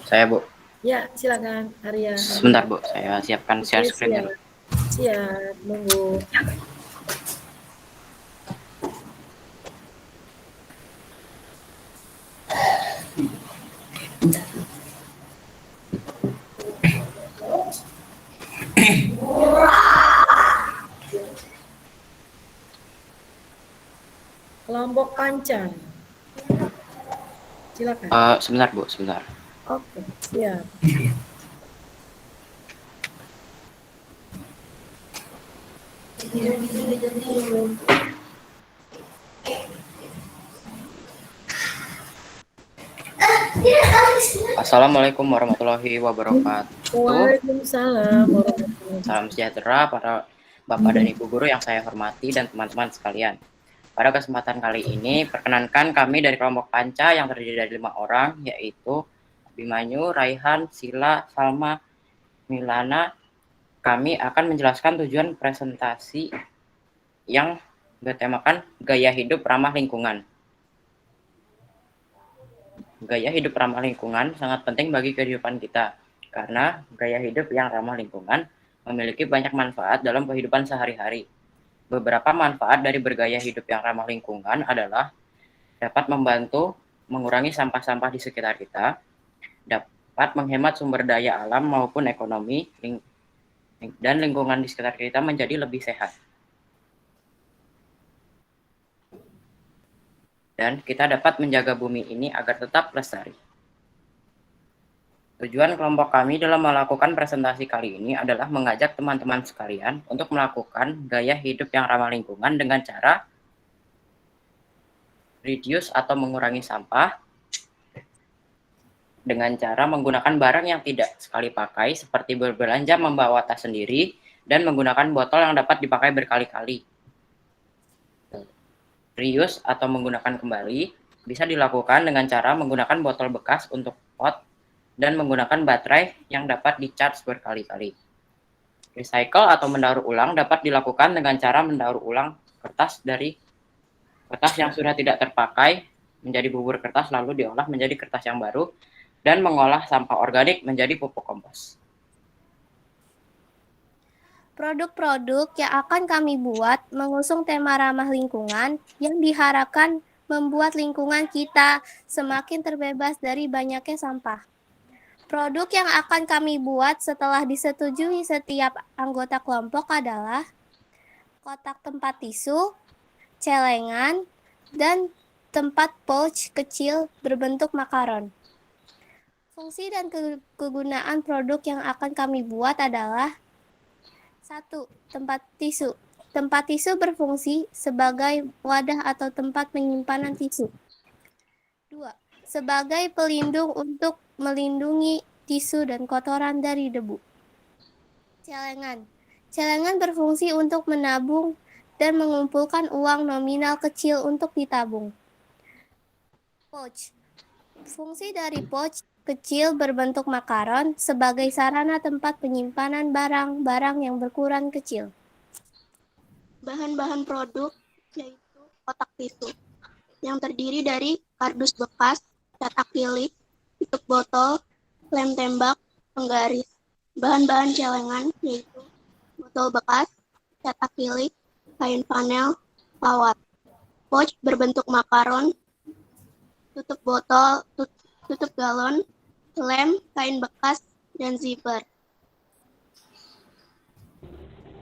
Saya, Bu. Ya, silakan Arya. Sebentar, Bu. Saya siapkan share screen dulu. Siap, nunggu. Kelompok panca. Silakan. Sebentar, Bu, sebentar. Oke, siap. Assalamualaikum warahmatullahi wabarakatuh. Waalaikumsalam warahmatullahi wabarakatuh. Salam sejahtera para Bapak dan Ibu guru yang saya hormati dan teman-teman sekalian. Pada kesempatan kali ini, perkenankan kami dari kelompok panca yang terdiri dari 5 orang, yaitu Abimanyu, Raihan, Sila, Salma, Milana. Kami akan menjelaskan tujuan presentasi yang bertemakan gaya hidup ramah lingkungan. Gaya hidup ramah lingkungan sangat penting bagi kehidupan kita, karena gaya hidup yang ramah lingkungan memiliki banyak manfaat dalam kehidupan sehari-hari. Beberapa manfaat dari bergaya hidup yang ramah lingkungan adalah dapat membantu mengurangi sampah-sampah di sekitar kita, dapat menghemat sumber daya alam maupun ekonomi, dan lingkungan di sekitar kita menjadi lebih sehat. Dan kita dapat menjaga bumi ini agar tetap lestari. Tujuan kelompok kami dalam melakukan presentasi kali ini adalah mengajak teman-teman sekalian untuk melakukan gaya hidup yang ramah lingkungan dengan cara reduce atau mengurangi sampah, dengan cara menggunakan barang yang tidak sekali pakai seperti berbelanja membawa tas sendiri dan menggunakan botol yang dapat dipakai berkali-kali. Reuse atau menggunakan kembali bisa dilakukan dengan cara menggunakan botol bekas untuk pot dan menggunakan baterai yang dapat di-charge berkali-kali. Recycle atau mendaur ulang dapat dilakukan dengan cara mendaur ulang kertas dari kertas yang sudah tidak terpakai menjadi bubur kertas lalu diolah menjadi kertas yang baru dan mengolah sampah organik menjadi pupuk kompos. Produk-produk yang akan kami buat mengusung tema ramah lingkungan yang diharapkan membuat lingkungan kita semakin terbebas dari banyaknya sampah. Produk yang akan kami buat setelah disetujui setiap anggota kelompok adalah kotak tempat tisu, celengan, dan tempat pouch kecil berbentuk makaron. Fungsi dan kegunaan produk yang akan kami buat adalah 1. Tempat tisu. Tempat tisu berfungsi sebagai wadah atau tempat penyimpanan tisu. 2. Sebagai pelindung untuk melindungi tisu dan kotoran dari debu. Celengan. Celengan berfungsi untuk menabung dan mengumpulkan uang nominal kecil untuk ditabung. Pouch. Fungsi dari pouch kecil berbentuk makaron sebagai sarana tempat penyimpanan barang-barang yang berukuran kecil. Bahan-bahan produk yaitu kotak tisu yang terdiri dari kardus bekas, cat akrilik, tutup botol, lem tembak, penggaris. Bahan-bahan celengan yaitu botol bekas, cat akrilik, kain panel, kawat. Pouch berbentuk makaron, tutup botol, tutup galon, lem, kain bekas, dan zipper.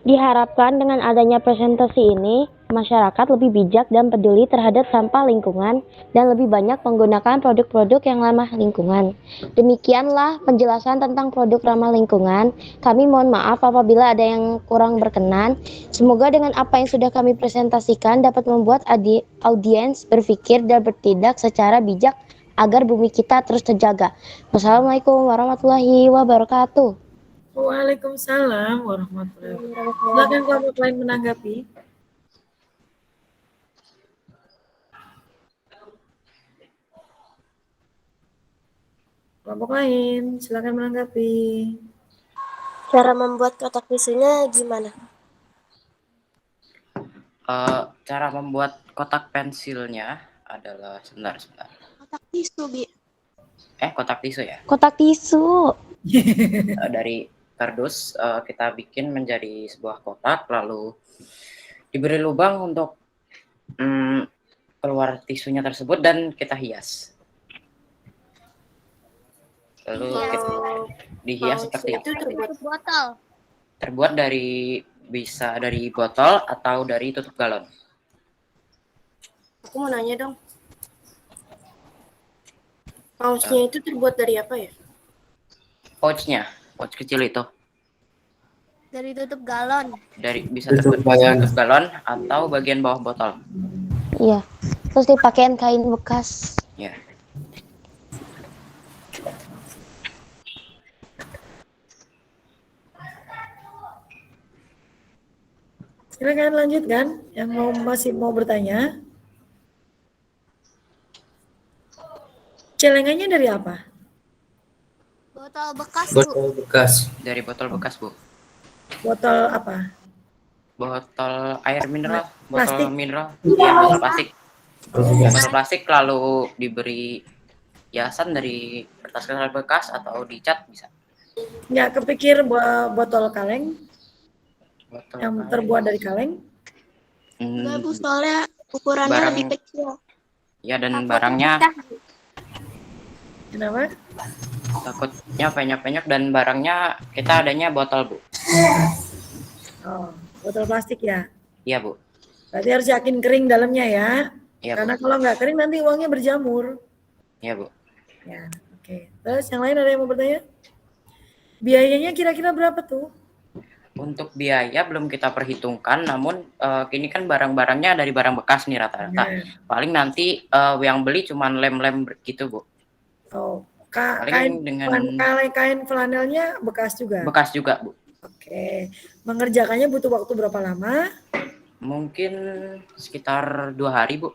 Diharapkan dengan adanya presentasi ini, masyarakat lebih bijak dan peduli terhadap sampah lingkungan dan lebih banyak menggunakan produk-produk yang ramah lingkungan. Demikianlah penjelasan tentang produk ramah lingkungan. Kami mohon maaf apabila ada yang kurang berkenan. Semoga dengan apa yang sudah kami presentasikan dapat membuat audiens berpikir dan bertindak secara bijak agar bumi kita terus terjaga. Wassalamualaikum warahmatullahi wabarakatuh. Waalaikumsalam warahmatullahi wabarakatuh. Silakan kelompok lain menanggapi. Kelompok lain, silakan menanggapi. Cara membuat kotak tisunya gimana? Cara membuat kotak pensilnya adalah sebentar. Kotak tisu, Bi. Kotak tisu ya. Kotak tisu. Dari kardus kita bikin menjadi sebuah kotak, lalu diberi lubang untuk keluar tisunya tersebut dan kita hias. Lalu kita dihias seperti itu. Terbuat bisa dari botol atau dari tutup galon. Aku mau nanya dong. Pouchnya itu terbuat dari apa ya? Pouch kecil itu. Dari tutup galon. Bisa terbuat dari tutup galon atau bagian bawah botol. Iya. Terus dipakein kain bekas. Ya. Silakan lanjutkan yang masih mau bertanya. Celengannya dari apa? Botol bekas, Botol bekas. Dari botol bekas, Bu. Botol apa? Botol air mineral, Plastik. botol mineral. Iya, botol plastik. Botol plastik lalu diberi hiasan dari kertas bekas atau dicat bisa. Ya, kepikir botol kaleng Botol yang kaleng. terbuat dari kaleng. Enggak, Bu, soalnya ukurannya Barang- lebih kecil. Ya, dan barangnya Kenapa? takutnya penyok-penyok dan barangnya kita adanya botol, Bu. Oh, botol plastik ya. Iya, Bu. Berarti harus yakin kering dalamnya ya. Iya, Bu. Karena kalau nggak kering nanti uangnya berjamur. Iya, Bu. Ya, oke. Terus yang lain ada yang mau bertanya? Biayanya kira-kira berapa tuh? Untuk biaya belum kita perhitungkan, namun ini kan barang-barangnya dari barang bekas nih rata-rata. Ya. Paling nanti yang beli cuman lem-lem gitu, Bu. Oh, Paling kain flanelnya bekas juga? Bekas juga, Bu. Oke. Mengerjakannya butuh waktu berapa lama? Mungkin sekitar 2 hari, Bu.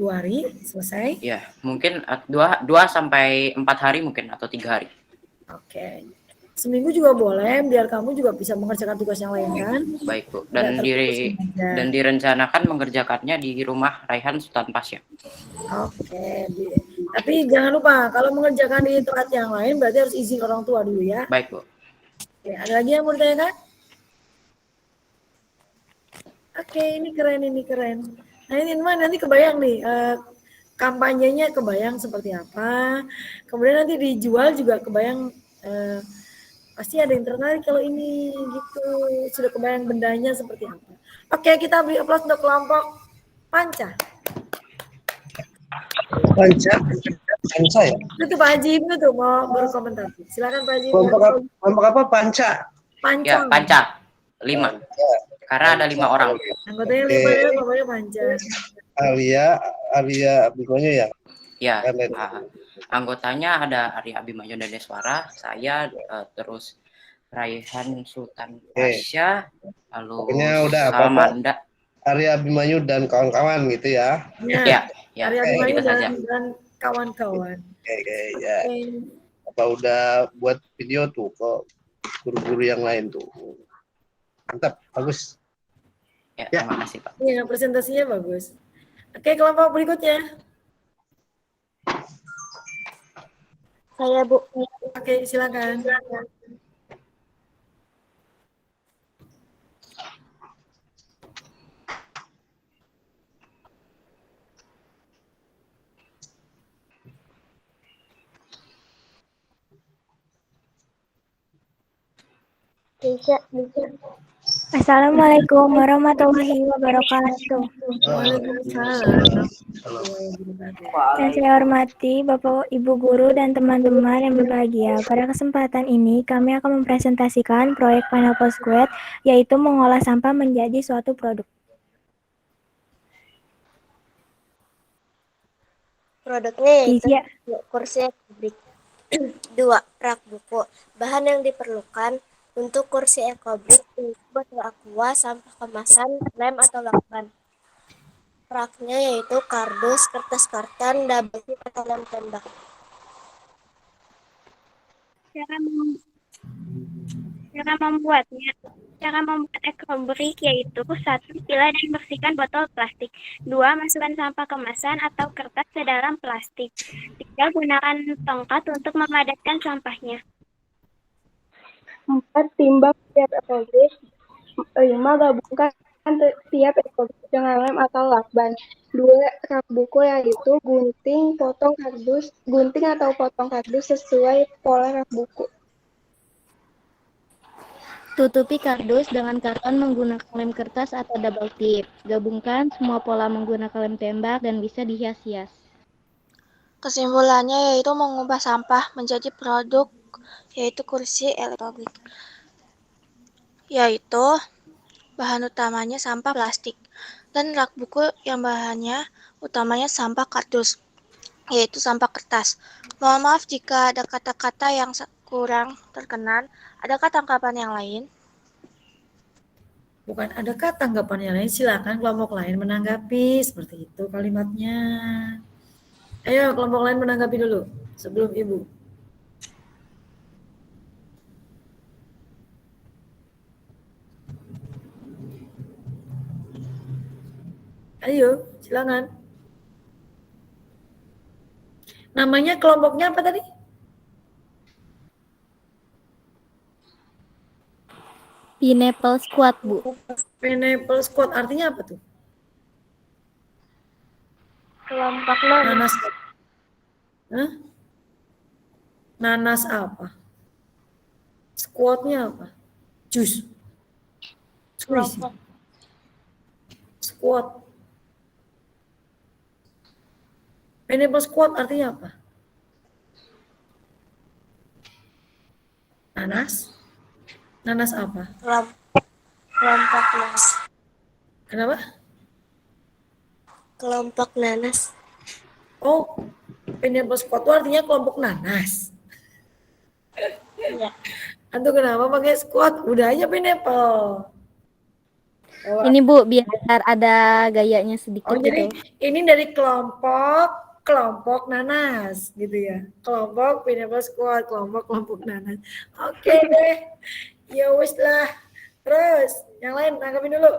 2 hari selesai? Ya, mungkin 2 sampai 4 hari mungkin atau 3 hari. Oke. Seminggu juga boleh, biar kamu juga bisa mengerjakan tugas yang lain kan? Baik, Bu. Dan Dan direncanakan mengerjakannya di rumah Raihan Sultan Pasya. Oke. Tapi jangan lupa kalau mengerjakan di tempat yang lain berarti harus izin orang tua dulu ya. Baik, Bu. Oke, ada lagi yang mau ditanyakan? Oke, ini keren. Nah ini nanti kebayang nih kampanyenya kebayang seperti apa. Kemudian nanti dijual juga kebayang. Pasti ada yang tertarik kalau ini gitu. Sudah kebayang bendanya seperti apa. Oke, kita beri aplaus untuk kelompok Panca. Panca ya? Itu Pak Haji Ibnu tuh mau berkomentar. Silakan Pak Haji. Kelompok apa? Panca. Panca. Ya, Panca. 5. Karena ada 5 orang. Anggotanya 5 ya, bapaknya panjang. Arya Abimanyu ya? Ya, anggotanya ada Arya Abimanyu dan Deswara, saya, terus Raihan Sultan Pasha, lalu Pokoknya udah Salmanda. Arya Abimanyu dan kawan-kawan gitu ya? Ya, Arya Abimanyu gitu saja. dan kawan-kawan. Oke, ya. Apa udah buat video tuh ke guru-guru yang lain tuh? Mantap, bagus. Ya, terima kasih Pak. Iya, presentasinya bagus. Oke, kelompok berikutnya. Saya, Bu. Oke, silakan. Assalamualaikum warahmatullahi wabarakatuh. Waalaikumsalam. Yang saya hormati Bapak, Ibu Guru, dan teman-teman yang berbahagia. Pada kesempatan ini, kami akan mempresentasikan proyek Pineapple Squad, yaitu mengolah sampah menjadi suatu produk. Produknya yaitu Iya. kursi ekobrik. 2. Rak buku. Bahan yang diperlukan untuk kursi ekobrik yaitu botol aqua, sampah kemasan, lem atau lakban. Raknya yaitu kardus, kertas karton, double tip atau lem tembak. Cara membuat ekobrik yaitu 1. Pilah dan bersihkan botol plastik. 2. Masukkan sampah kemasan atau kertas ke dalam plastik. 3. Gunakan tongkat untuk memadatkan sampahnya. 4. Timbang tiap ekobrik. 5. Gabungkan tiap ekobrik dengan lem atau lakban. 2. Rak buku yaitu gunting atau potong kardus sesuai pola rak buku. Tutupi kardus dengan karton menggunakan lem kertas atau double tip. Gabungkan semua pola menggunakan lem tembak dan bisa dihias-hias. Kesimpulannya yaitu mengubah sampah menjadi produk, yaitu kursi ekobrik. Yaitu bahan utamanya sampah plastik dan rak buku yang bahannya utamanya sampah kardus, yaitu sampah kertas. Mohon maaf jika ada kata-kata yang kurang terkenan. Adakah tanggapan yang lain? Bukan adakah tanggapan yang lain? Silakan kelompok lain menanggapi. Seperti itu kalimatnya. Ayo kelompok lain menanggapi dulu sebelum Ibu. Ayo, silakan. Namanya kelompoknya apa tadi? Pineapple Squad, Bu. Pineapple Squad artinya apa tuh? Kelompok Nanas. Hah? Nanas apa? Squadnya apa? Jus. Kelompok. Squad. Pineapple Squad artinya apa? Nanas? Nanas apa? Kelompok nanas. Kenapa? Kelompok nanas. Oh, Pineapple Squad itu artinya kelompok nanas. Iya. Antum kenapa pakai squad? Udah aja pineapple. Oh, Ini Bu, biar ada gayanya sedikit oh, jadi gitu. ini dari kelompok nanas gitu ya. Kelompok Pineapple Squad, kelompok nanas. Oke deh. Ya wis lah. Terus yang lain tanggapin dulu.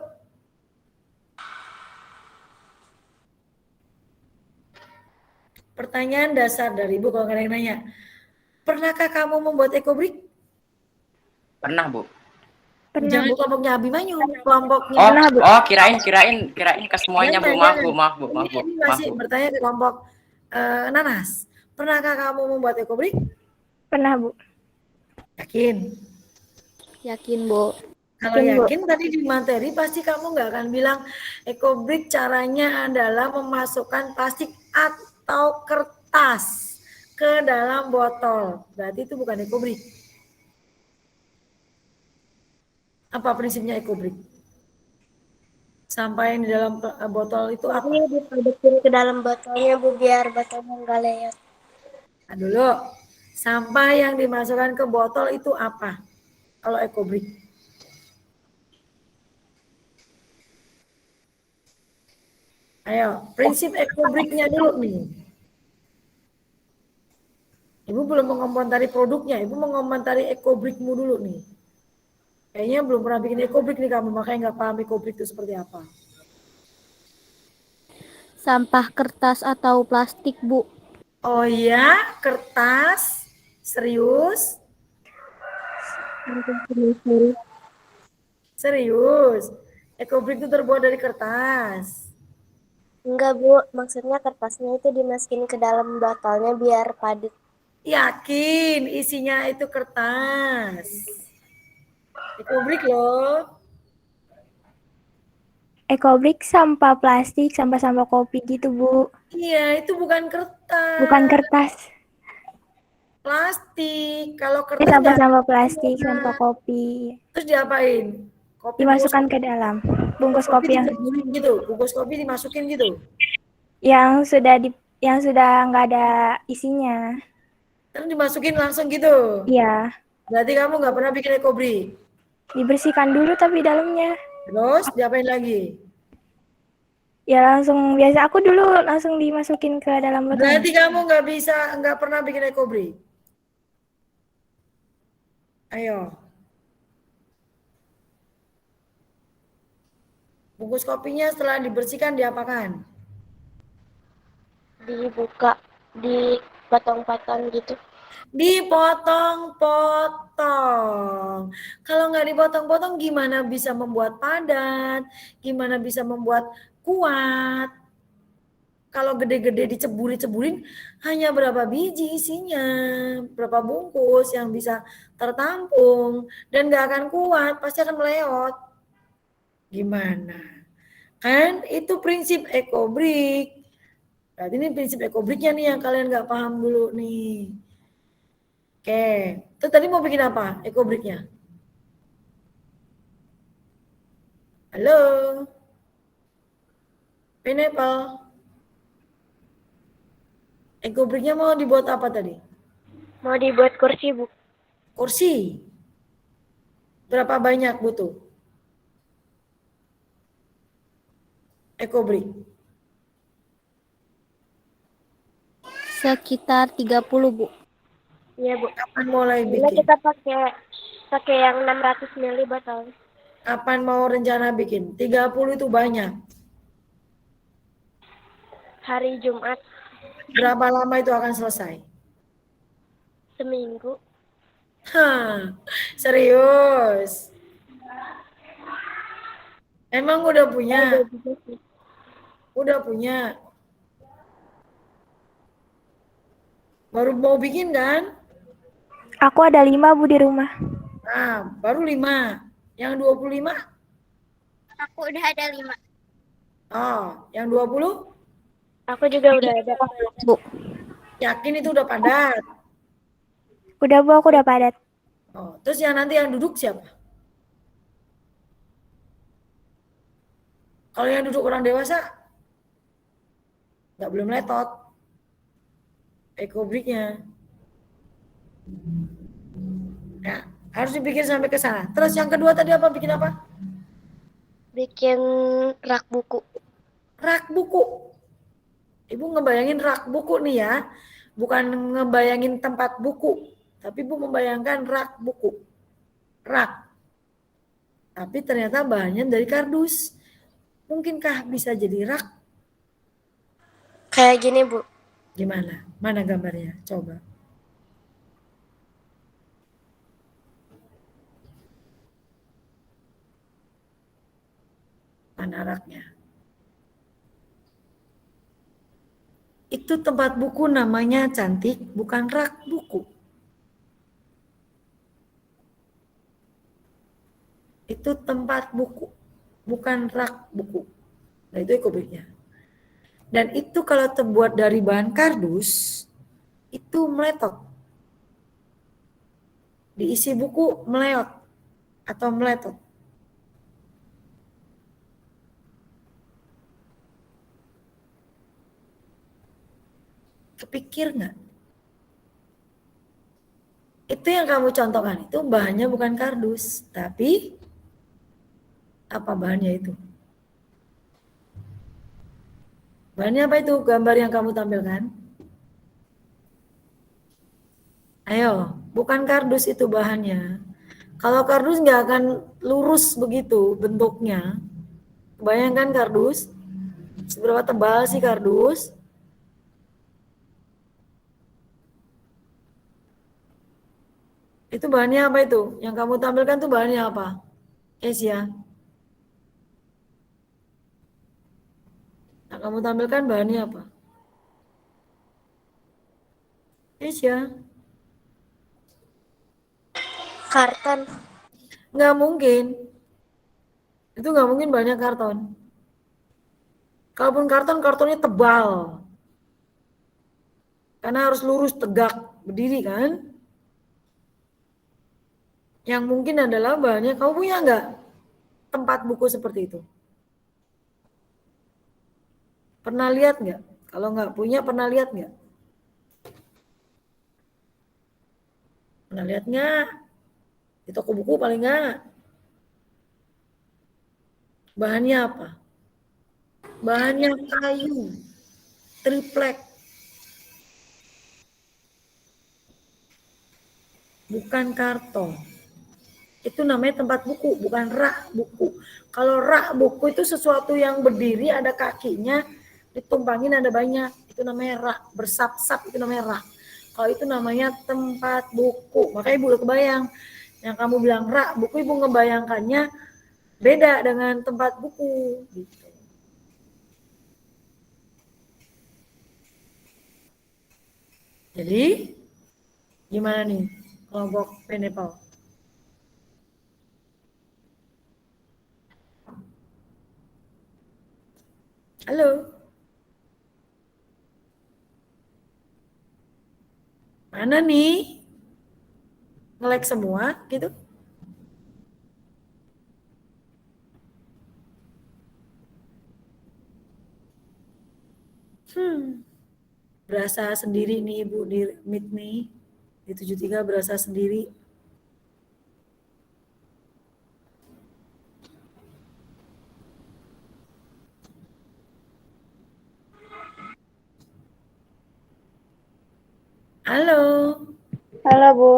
Pertanyaan dasar dari Ibu kalau kalian nanya. Pernahkah kamu membuat ekobrik? Pernah, Bu. Jangan kelompoknya Abimanyu, kelompoknya. Kirain ke semuanya, Bu. Maaf, Bu. Ini masih bertanya ke kelompok nanas. Pernahkah kamu membuat ekobrik? Pernah, Bu. Yakin? Yakin, Bu. Kalau yakin tadi di materi pasti kamu nggak akan bilang ekobrik caranya adalah memasukkan plastik atau kertas ke dalam botol. Berarti itu bukan ekobrik. Apa prinsipnya ekobrik? Sampah yang di dalam botol itu apa? Jadi dipadetin ke dalam botolnya Bu biar botolnya nggak leyat. Nah, dulu, sampah yang dimasukkan ke botol itu apa? Kalau ekobrik. Ayo, prinsip ekobriknya dulu nih. Ibu belum mengomentari produknya, Ibu mengomentari ekobrikmu dulu nih. Kayaknya belum pernah bikin ekobrik nih kamu, makanya nggak paham ekobrik itu seperti apa. Sampah kertas atau plastik, Bu. Oh iya, kertas. Serius? Serius? Ekobrik itu terbuat dari kertas. Enggak Bu, maksudnya kertasnya itu dimasukin ke dalam botolnya biar padat. Yakin isinya itu kertas. Ekobrik loh. Ekobrik sampah plastik, sampah-sampah kopi gitu, Bu. Iya, itu bukan kertas. Bukan kertas. Plastik. Kalau kertas Sampah-sampah plastik, sampah kopi. terus diapain? Kopi Dimasukkan ke dalam bungkus kopi yang diceburin gitu. Bungkus kopi dimasukin gitu. yang sudah nggak ada isinya. Terus dimasukin langsung gitu. Iya. Berarti kamu nggak pernah bikin ekobrik. Dibersihkan dulu tapi dalamnya. Terus diapain lagi? Ya langsung biasa aku dulu langsung dimasukin ke dalam botol. Berarti kamu nggak pernah bikin ekobrik. Ayo. Bungkus kopinya setelah dibersihkan diapakan? Dibuka, dipotong-potong gitu. Dipotong-potong. Kalau nggak dipotong-potong gimana bisa membuat padat? Gimana bisa membuat kuat? Kalau gede-gede diceburi-ceburin hanya berapa biji isinya, berapa bungkus yang bisa tertampung dan nggak akan kuat, pasti akan meleot. Gimana? Kan itu prinsip ekobrik. Berarti ini prinsip ekobriknya nih yang kalian nggak paham dulu nih. Oke, itu tadi mau bikin apa ekobriknya? Halo? Pineapple? Ekobriknya mau dibuat apa tadi? Mau dibuat kursi, Bu. Kursi? Berapa banyak butuh? Ekobrik? Sekitar 30, Bu. Iya, Bu. Kapan mulai Ini bikin? kita pakai yang 600 ml botol. Kapan mau rencana bikin? 30 itu banyak. Hari Jumat. Berapa lama itu akan selesai? Seminggu. Hah, serius? Emang udah punya? Udah punya? Baru mau bikin kan? Aku ada 5 Bu di rumah. Nah, baru 5. Yang 25? Aku udah ada 5. Oh, yang 20? Aku juga udah ada. Bu. Yakin itu udah padat? Udah Bu, aku udah padat. Oh, terus yang nanti yang duduk siapa? Kalau yang duduk orang dewasa, nggak belum letot. Ekobriknya. Ya, harus dibikin sampai ke sana. Terus yang kedua tadi apa? Bikin apa? Bikin rak buku. Rak buku. Ibu ngebayangin rak buku nih ya. Bukan ngebayangin tempat buku. Tapi Ibu membayangkan rak buku. Rak. Tapi ternyata bahannya dari kardus. Mungkinkah bisa jadi rak? Kayak gini, Bu. Gimana? Mana gambarnya? Coba. Mana raknya? Itu tempat buku namanya cantik, bukan rak buku. Itu tempat buku, bukan rak buku. Nah, itu ekobriknya. Dan itu kalau terbuat dari bahan kardus, itu meletot. Diisi buku meleot atau meletot. Kepikir nggak? Itu yang kamu contohkan itu bahannya bukan kardus, tapi apa bahannya itu? Bahannya apa itu? Gambar yang kamu tampilkan? Ayo, bukan kardus itu bahannya. Kalau kardus nggak akan lurus begitu bentuknya. Bayangkan kardus, seberapa tebal sih kardus? Itu bahannya apa itu? Yang kamu tampilkan tuh bahannya apa? Ya. Yang kamu tampilkan bahannya apa? Ya. Karton. Nggak mungkin. Itu nggak mungkin banyak karton. Kalaupun karton, kartonnya tebal. Karena harus lurus, tegak, berdiri kan? Yang mungkin adalah bahannya, kamu punya nggak tempat buku seperti itu? Pernah lihat nggak? Kalau nggak punya, pernah lihat nggak? Pernah lihat nggak? Di toko buku paling nggak? Bahannya apa? Bahannya kayu, triplek. Bukan karton. Itu namanya tempat buku, bukan rak buku. Kalau rak buku itu sesuatu yang berdiri, ada kakinya, ditumpangin ada banyak. Itu namanya rak, bersap-sap itu namanya rak. Kalau itu namanya tempat buku. Makanya Ibu udah kebayang. Yang kamu bilang rak buku, Ibu ngebayangkannya beda dengan tempat buku. Gitu. Jadi, gimana nih kelompok Penepal? Halo? Mana nih? Nge-lag semua gitu? Berasa sendiri nih Ibu di Meet nih. Di 73 berasa sendiri. Halo. Halo Bu.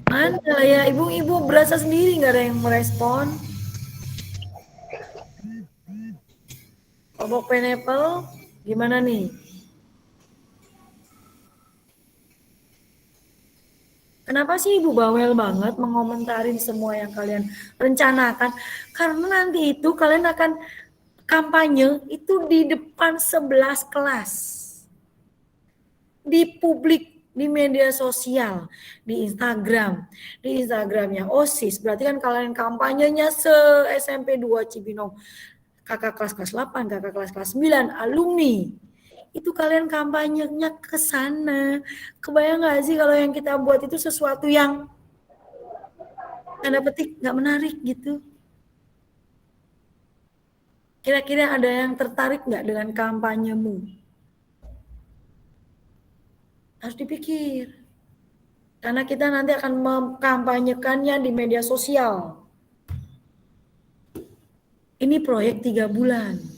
Mana ya Ibu berasa sendiri nggak ada yang merespon? Kelompok Penepal gimana nih? Kenapa sih Ibu bawel banget mengomentarin semua yang kalian rencanakan? Karena nanti itu kalian akan kampanye itu di depan 11 kelas. Di publik, di media sosial, di Instagramnya OSIS. Berarti kan kalian kampanyenya se-SMP 2 Cibinong. Kakak kelas 8, kakak kelas 9, alumni. Itu kalian kampanyenya ke sana. Kebayang nggak sih kalau yang kita buat itu sesuatu yang tanda petik nggak menarik gitu? Kira-kira ada yang tertarik nggak dengan kampanyemu? Harus dipikir. Karena kita nanti akan mengkampanyekannya di media sosial. Ini proyek 3 bulan.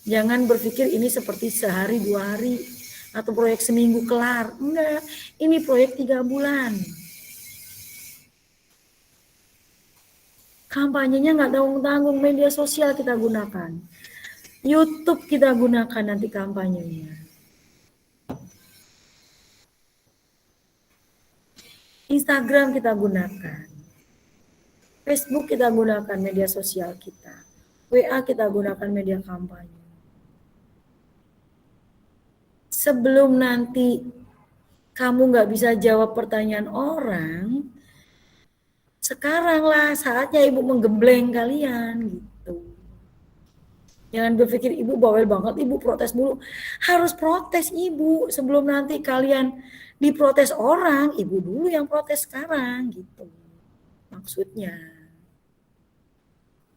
Jangan berpikir ini seperti sehari 2 hari atau proyek seminggu kelar. Enggak, ini proyek 3 bulan. Kampanyenya nggak tanggung-tanggung, media sosial kita gunakan. YouTube kita gunakan nanti kampanyenya. Instagram kita gunakan. Facebook kita gunakan media sosial kita. WA kita gunakan media kampanye. Sebelum nanti kamu nggak bisa jawab pertanyaan orang, sekaranglah saatnya Ibu menggembleng kalian gitu. Jangan berpikir Ibu bawel banget, Ibu protes dulu. Harus protes Ibu sebelum nanti kalian diprotes orang, Ibu dulu yang protes sekarang gitu. Maksudnya.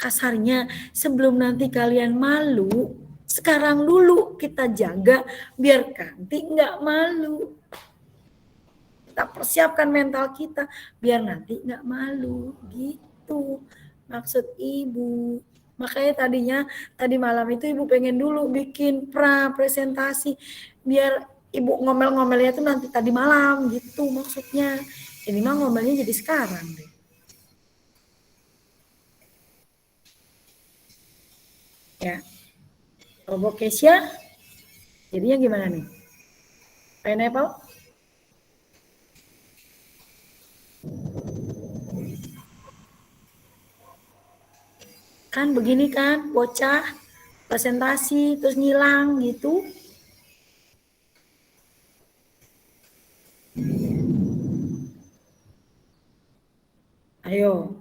Kasarnya sebelum nanti kalian malu Sekarang dulu kita jaga biar nanti nggak malu. Kita persiapkan mental kita biar nanti nggak malu gitu maksud ibu. Makanya tadi malam itu ibu pengen dulu bikin presentasi biar ibu ngomel-ngomelnya tuh nanti tadi malam gitu maksudnya. Ini mah ngomelnya jadi sekarang deh. Ya. Kelompok Kesia jadinya gimana nih? Pineapple? Kan begini kan, bocah presentasi terus ngilang gitu. Ayo,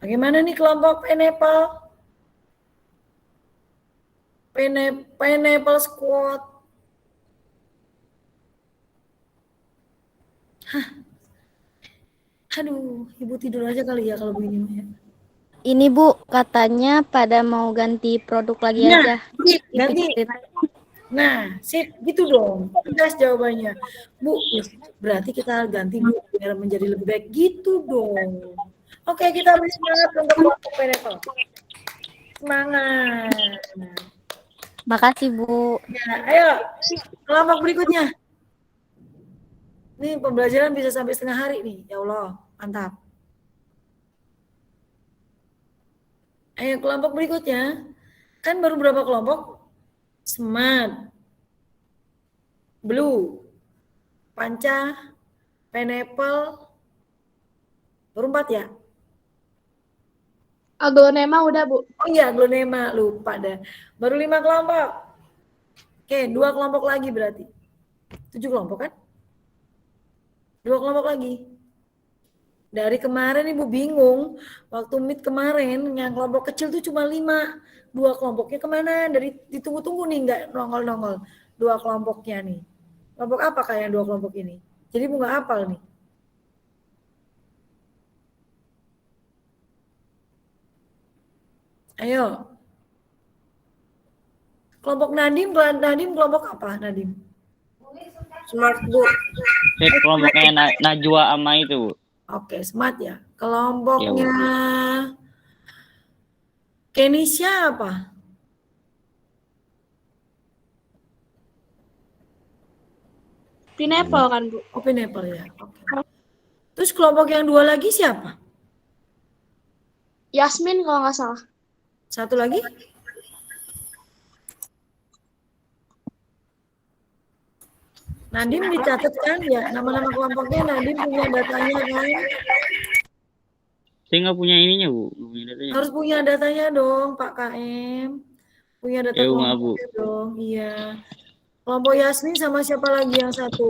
bagaimana nih kelompok pineapple? Pineapple squad. Hah. Aduh, ibu tidur aja kali ya kalau begini ya. Ini Bu, katanya pada mau ganti produk lagi aja. Ganti. Nah, sip, gitu dong. Tegas jawabannya. Bu, berarti kita ganti Bu biar menjadi lebih baik. Gitu dong. Oke, kita beri semangat untuk kelompok pineapple. Semangat. Makasih Bu. Ya, ayo, kelompok berikutnya. Nih pembelajaran bisa sampai setengah hari nih. Ya Allah, mantap. Ayo kelompok berikutnya. Kan baru berapa kelompok? Smart, Blue, Panca, Pineapple. Baru 4 ya? Aglonema udah, Bu. Oh iya, aglonema. Lupa dah. Baru 5 kelompok. Oke, 2 kelompok lagi berarti. 7 kelompok kan? 2 kelompok lagi. Dari kemarin Ibu bingung. Waktu meet kemarin, yang kelompok kecil tuh cuma 5. 2 kelompoknya kemana? Dari ditunggu-tunggu nih, nggak nongol-nongol. 2 kelompoknya nih. Kelompok apa kayak 2 kelompok ini? Jadi Ibu nggak hafal nih. Ayo. Kelompok Nadim kelompok apa Nadim? Smart Bu. Kelompoknya Najwa sama itu, Bu. Oke, smart ya. Kelompoknya Kenisha apa? Pineapple kan, Bu? Oh, pineapple ya. Oke. Terus kelompok yang 2 lagi siapa? Yasmin kalau nggak salah. Satu lagi? Nadim dicatat kan ya, nama-nama kelompoknya Nadim punya datanya kan? Saya nggak punya ininya, Bu. Harus punya datanya dong, Pak KM. Punya data kelompoknya dong, iya. Kelompok Yasmin sama siapa lagi yang satu?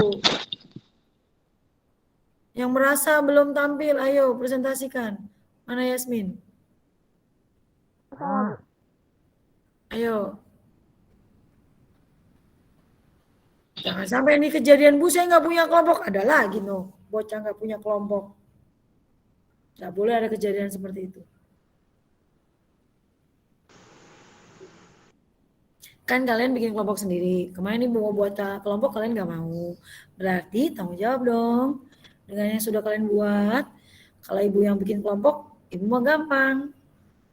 Yang merasa belum tampil, ayo presentasikan. Mana Yasmin? Ayo. Jangan sampai ini kejadian Bu, saya nggak punya kelompok. Ada lagi bocah nggak punya kelompok. Nggak boleh ada kejadian seperti itu. Kan kalian bikin kelompok sendiri. Kemarin Ibu mau buat kelompok, kalian nggak mau. Berarti tanggung jawab dong. Dengan yang sudah kalian buat. Kalau Ibu yang bikin kelompok, Ibu mah gampang.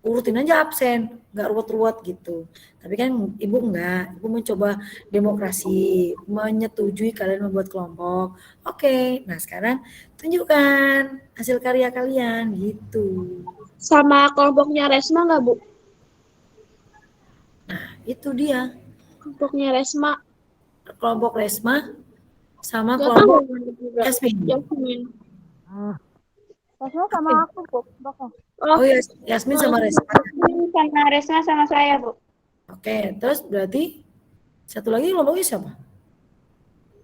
Urutin aja absen, nggak ruwet-ruwet gitu. Tapi kan Ibu enggak, Ibu mencoba demokrasi, menyetujui kalian membuat kelompok. Oke, nah sekarang tunjukkan hasil karya kalian gitu. Sama kelompoknya Resma nggak, Bu? Nah, itu dia. Kelompoknya Resma. Kelompok Resma sama kelompok Yasmin. Resma sama aku, Bu. Oh ya, Yasmin sama Resma. Sama Resma sama saya, Bu. Oke, terus berarti satu lagi kelompoknya siapa?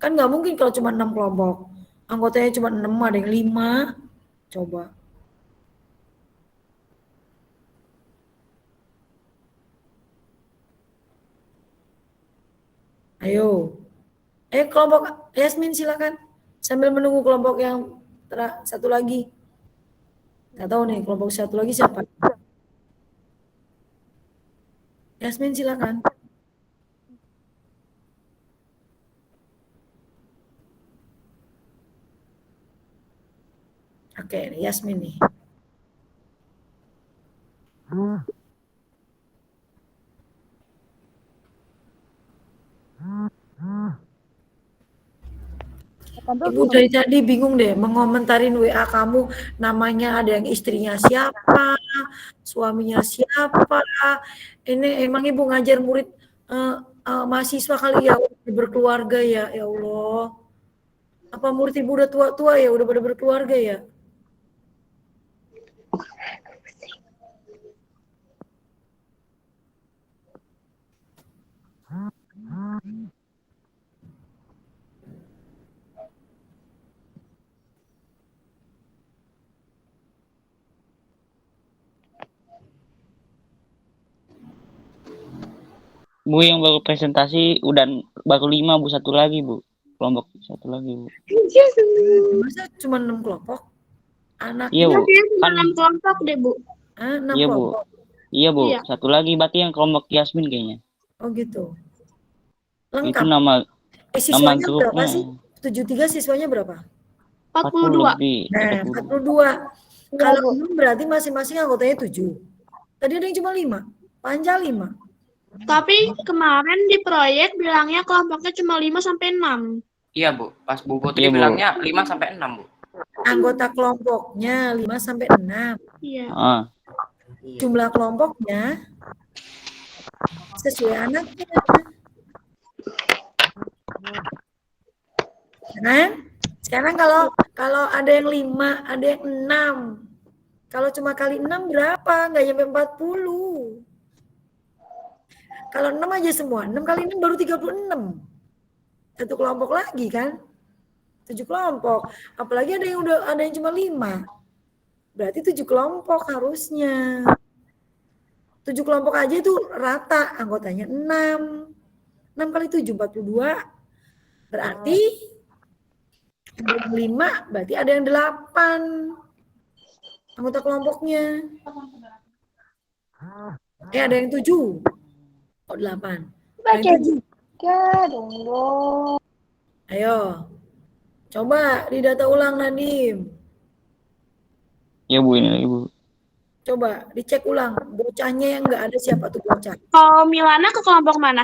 Kan nggak mungkin kalau cuma 6 kelompok. Anggotanya cuma 6, ada yang 5. Coba. Ayo. Kelompok Yasmin silakan. Sambil menunggu kelompok yang satu lagi. Nggak tahu nih kelompok satu lagi siapa. Yasmin silakan. Oke, Yasmin nih. Ibu dari tadi bingung deh mengomentarin WA kamu, namanya ada yang istrinya siapa, suaminya siapa. Ini emang Ibu ngajar murid mahasiswa kali ya, berkeluarga ya, ya Allah. Apa murid Ibu udah tua-tua ya, udah pada berkeluarga ya? Bu, yang baru presentasi udah baru 5 Bu, satu lagi Bu. Kelompok satu lagi Bu. Masa cuma 6 kelompok? Anak Iya Bu. Kan 6 kelompok deh, Bu. 6 Iya Bu. kelompok. Iya Bu. Iya. Satu lagi berarti yang kelompok Yasmin kayaknya. Oh gitu. Itu Lengkap. nama Siswanya grupnya. berapa sih? 73 siswanya berapa? 40 lebih. Nah, 42. Kalau 6 berarti masing-masing anggotanya 7. Tadi ada yang cuma 5. Panja 5. Tapi kemarin di proyek bilangnya kelompoknya cuma 5 sampai 6. Iya Bu, pas Bu Putri Iya, Bu. bilangnya 5 sampai 6 Bu. Anggota kelompoknya 5 sampai 6. Iya. Jumlah kelompoknya sesuai anaknya. Nah, sekarang kalau ada yang 5, ada yang 6. Kalau cuma kali 6 berapa? Nggak nyampe 40. Kalau 6 aja semua, 6 kali 6 baru 36. Satu kelompok lagi kan? 7 kelompok. Apalagi ada yang cuma 5. Berarti 7 kelompok harusnya. 7 kelompok aja itu rata, anggotanya 6. 6 kali 7, 42. Berarti ada yang 5, berarti ada yang 8. Anggota kelompoknya. Ada yang 7. Oh, 8. Baca Yang 7. dong. Ayo. Coba didata ulang Nadim. Ya Bu, ini Ibu. Coba dicek ulang. Bocahnya yang nggak ada siapa tuh bocah? Kalau Milana ke kelompok mana?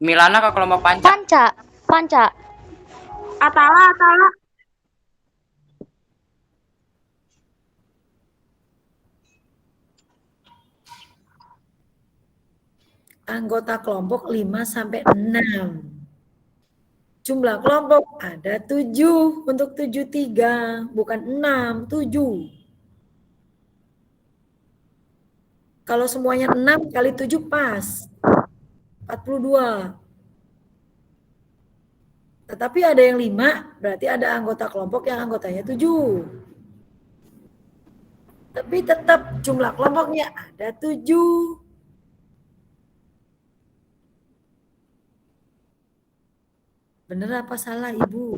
Milana ke kelompok Panca. Panca. Atala. Anggota kelompok 5 sampai 6. Jumlah kelompok ada 7 untuk 73, bukan 6, 7. Kalau semuanya 6 kali 7 pas. 42. Tetapi ada yang 5, berarti ada anggota kelompok yang anggotanya 7. Tapi tetap jumlah kelompoknya ada 7. Bener apa salah Ibu?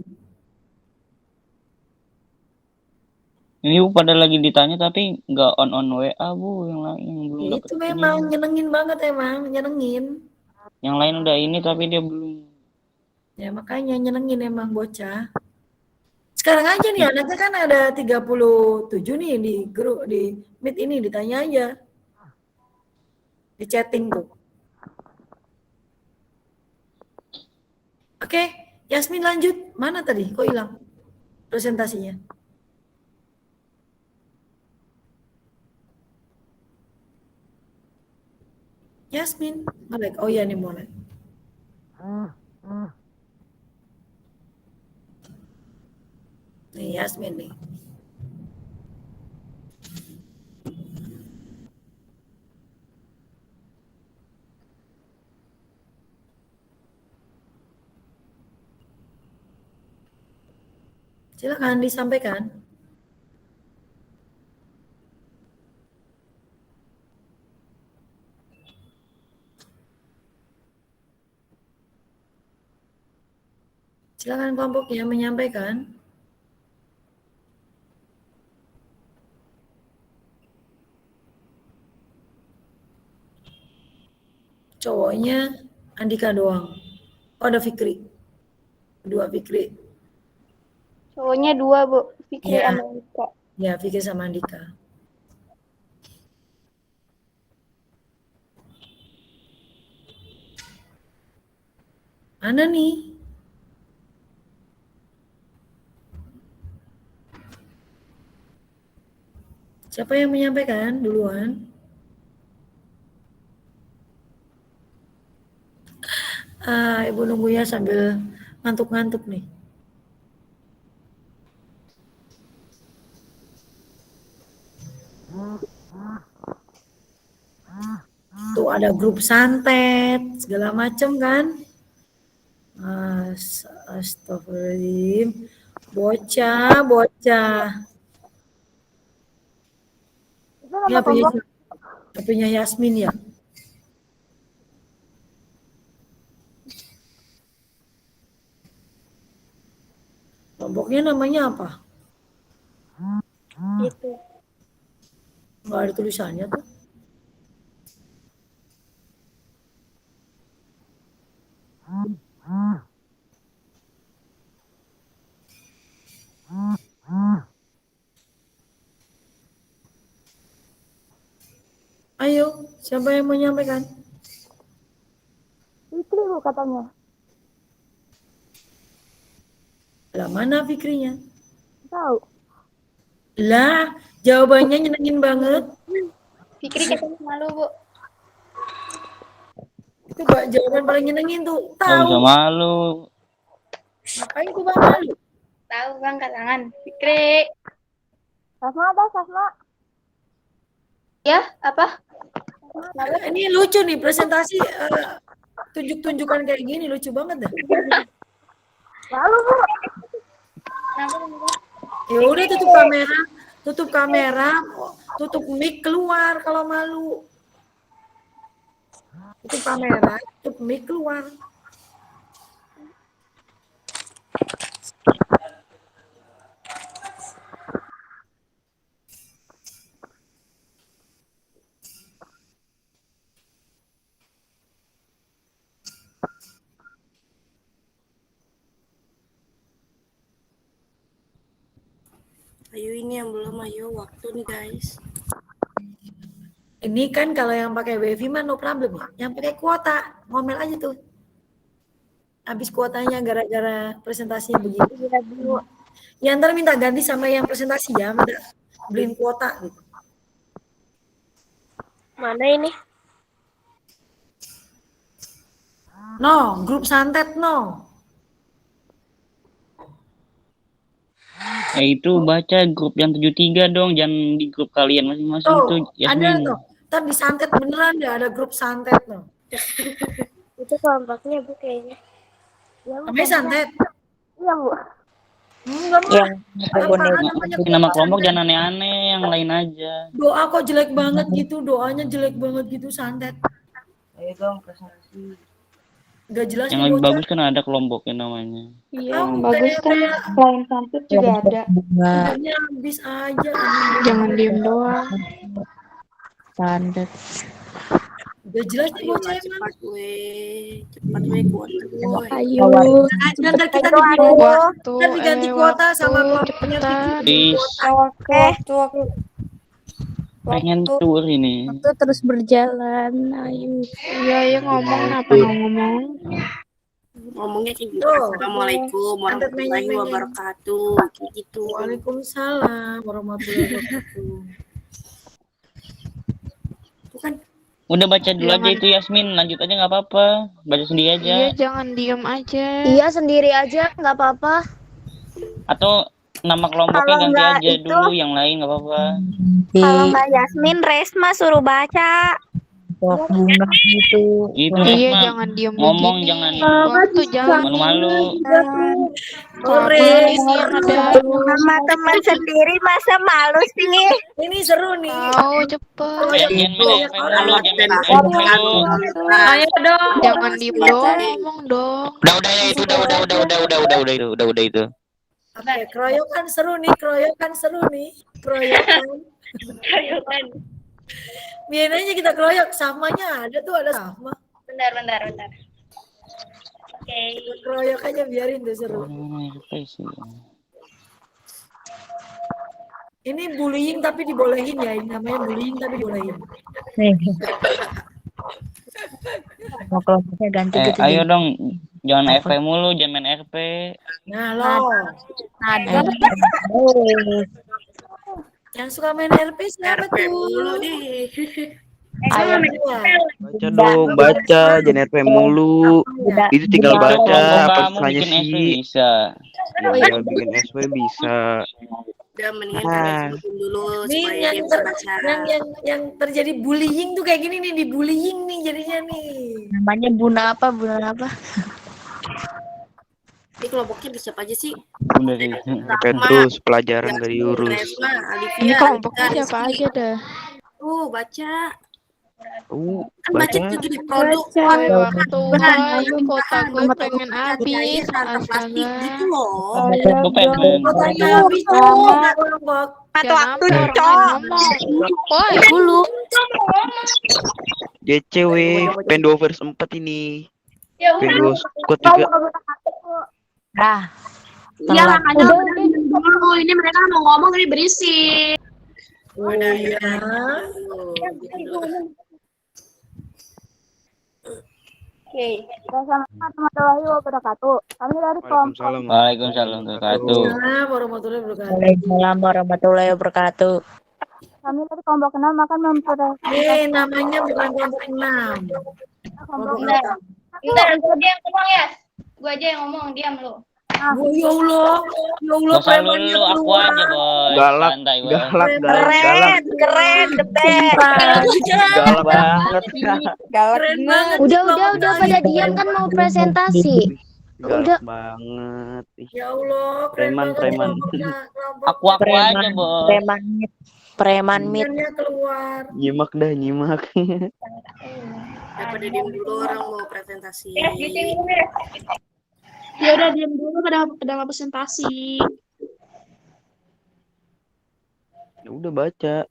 Ini Bu pada lagi ditanya tapi nggak on WA Bu, yang lain yang belum dapat. Itu memang nyenengin banget emang, nyenengin. Yang lain udah ini tapi dia belum. Ya makanya nyenengin emang bocah. Sekarang aja nih anaknya kan ada 37 nih di grup di Meet ini, ditanya aja. Di chatting tuh. Oke, Yasmin lanjut. Mana tadi? Kok hilang presentasinya? Yasmin, Malek. Oh iya nih mulai. Nih Yasmin nih. Silakan disampaikan. Silakan kelompoknya menyampaikan. Cowoknya Andika doang. Oh, ada Fikri. Dua Fikri. Cowoknya 2, Bu. Fikri Ya, sama Andika. ya Fikri sama Andika. Mana nih? Siapa yang menyampaikan duluan? Ibu nunggu ya sambil ngantuk-ngantuk nih. Tuh ada grup santet, segala macam kan? Astagfirullahaladzim. Bocah. Ini HP-nya Yasmin ya? Kelompoknya namanya apa? Itu. Nggak ada tulisannya tuh. Ayo, siapa yang menyampaikan? Fikri Bu katanya. Lah mana Fikrinya? Tahu. Lah, jawabannya nyenengin banget. Fikri katanya malu Bu. Itu jawaban paling nyenengin tuh. Nggak bisa Tahu. malu. Ngapain tuh Bang malu? Tahu Bang, angkat tangan. Fikri. Sasma apa Sasma? Ya, apa? Ini lucu nih presentasi tunjuk-tunjukkan kayak gini lucu banget dah. Malu Bu. Ya udah tutup kamera, tutup mic keluar kalau malu. Tutup kamera, tutup mic keluar. Ayo ini yang belum, ayo waktu nih guys. Ini kan kalau yang pakai wifi mah no problem ya. Yang pakai kuota ngomel aja tuh. Habis kuotanya gara-gara presentasinya begini. Ya ntar minta ganti sama yang presentasi ya, minta beliin kuota gitu. Mana ini? No, grup santet no. Itu baca grup yang 73 dong, jangan di grup kalian masing-masing tuh, Yasmin. Ada tuh. Ntar di santet beneran deh, ada grup santet no. Itu kelompoknya Bu kayaknya. Ya, namanya santet? Iya Bu. Enggak mah. Nama kelompok jangan aneh-aneh, yang lain aja. Doa kok jelek banget gitu, doanya jelek banget gitu santet. Ayo dong presentasi. Gak jelas Yang lebih bagus kan ada kelompoknya namanya. Iya, yang bagus kan selain santet juga ada. Tidurnya habis aja. Jangan diem doang. Santet. Gak jelas nih bocah emang. Cepat gue kuota gue. Ayo. Nanti kita diganti kuota sama kelompoknya Fikri. Waktu. Pengen tour ini. Waktu terus berjalan. Ayo. Iya, ngomong apa ngomong? Ngomongnya kayak gitu. Assalamualaikum warahmatullahi wabarakatuh. Kayak gitu. Waalaikumsalam warahmatullahi wabarakatuh. Bukan. Udah baca dulu aja itu Yasmin, lanjut aja nggak apa-apa. Baca sendiri aja. Iya, jangan diem aja. Iya, sendiri aja, nggak apa-apa. Atau nama kelompoknya Kalau ganti nggak aja itu- dulu, yang lain nggak apa-apa. Kalau Mbak Yasmin, Resma suruh baca. Bunga gitu. Itu Iya, Resma. jangan diem Ngomong begini. jangan Waktu jangan malu-malu. Ini yang ada. Sama teman sendiri masa malu sih? Ini seru nih. Tahu cepet. Jangan main HP mulu, jangan main HP mulu. Ayo dong. Jangan diem doang, ngomong dong. Udah ya itu, udah itu. Oke, keroyokan seru nih. Keroyokan. Biarin aja kita keroyok, Safmanya ada tuh, ada Safma. Bentar. Oke. Keroyok aja biarin tuh seru. Apa sih? Ini bullying tapi dibolehin ya. Ini namanya bullying tapi dibolehin. Mau kelompoknya ganti gitu. Ayo dong, jangan RP mulu, jangan main RP. Nah, lo. Nada. Yang suka main RP siapa tuh? Mulu deh. Baca dong, baca, jangan RP mulu. Itu tinggal baca, apa susahnya sih? Bisa. Iya, bikin SP bisa. Udah mendingan kalian sebutin dulu supaya dia bisa baca. Yang terjadi bullying tuh kayak gini nih, dibullying nih jadinya nih. Namanya Buna apa? Ini kelompoknya bisa aja sih? Petrus, pelajaran gak diurus. Resma, Alivia, Ini kelompoknya Alika, siapa Rizky. aja dah? Baca. Kan Baca. baca juga di produk. Waktu ayo kota gue pengen habis. Astaga. Gitu loh. Gue pengen. Kotanya habis tuh, nggak kelompok. Atau waktu cok. Woi, dulu. JCW, pen 2/4 ini. Pen 2 squad juga. Nah. Iya, makanya dulu. Ini mereka mau ngomong ini berisik. Udah ya. Oke, Assalamualaikum warahmatullahi wabarakatuh. Kami dari kelompok Waalaikumsalam warahmatullahi wabarakatuh. Waalaikumsalam warahmatullahi wabarakatuh. kami dari kelompok 6 akan mempresentasikan. Namanya bukan kelompok 6. Kelompok Bentar, gue aja yang ngomong ya. Gue aja yang ngomong, diam lu. Ya Allah, premannya keluar. Aku aja, boy. Galak, Santai, boy. galak. Keren, the best. Galak banget. Keren banget. Udah pada diam kan mau presentasi. Galak banget. Ya Allah, keren Preman. Aku aja, boy. Preman mit. Keluar. Nyimak. Daripada diem dulu orang mau presentasi. Ya udah diam dulu pada presentasi. Ya udah baca.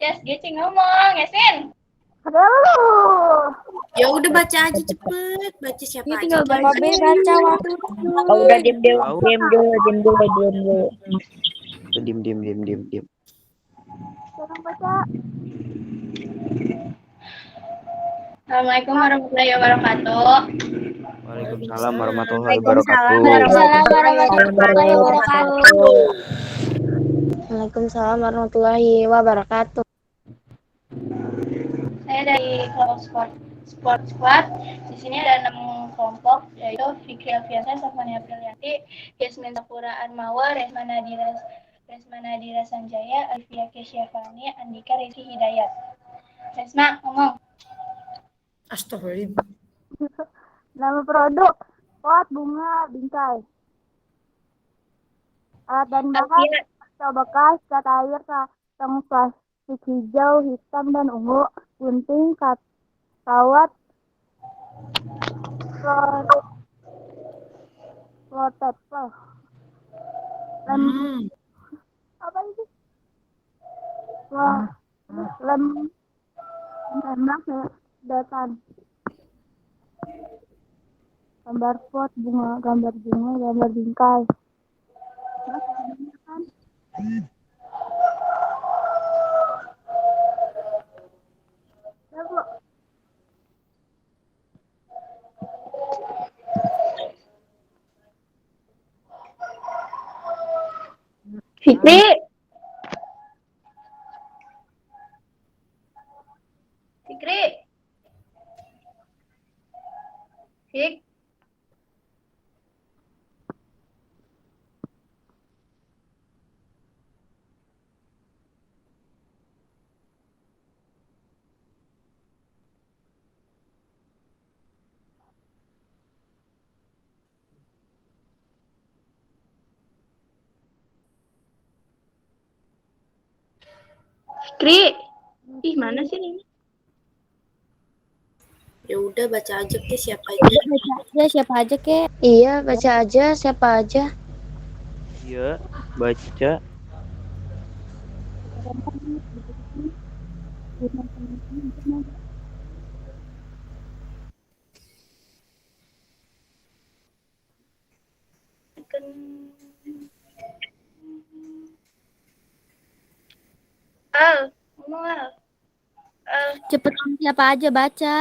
Yes, Gece ngomong, Yasin. Ya udah baca aja cepet. Baca siapa aja. tinggal baca waktu. Oh, udah diam dulu. Diam. Sekarang baca. Assalamualaikum warahmatullahi wabarakatuh. Waalaikumsalam warahmatullahi wabarakatuh. Waalaikumsalam warahmatullahi wabarakatuh. Saya dari kelompok Sport Squad. Di sini ada 6 kelompok, yaitu Fikri Alfiansyah, Safania Aprilianti, Yasmin Sakura Armawa, Resma Nadira Sanjaya, Alfia Kesyafani, Andika Rizky Hidayat. Resma, ngomong. Astagfirullah. Nama produk, pot bunga bingkai. Alat dan bahan, kaca bekas, cat air, kantong plastik hijau, hitam, dan ungu, gunting, kawat, flotable, lem, apa itu? Lem, tembak, sedotan. Gambar pot bunga, gambar bingkai. Fikri. Fik. Fikri. Ih, mana sih ini? Ya udah baca aja ke siapa aja. Iya, baca aja siapa aja. Iya, baca. Cepetan siapa aja baca.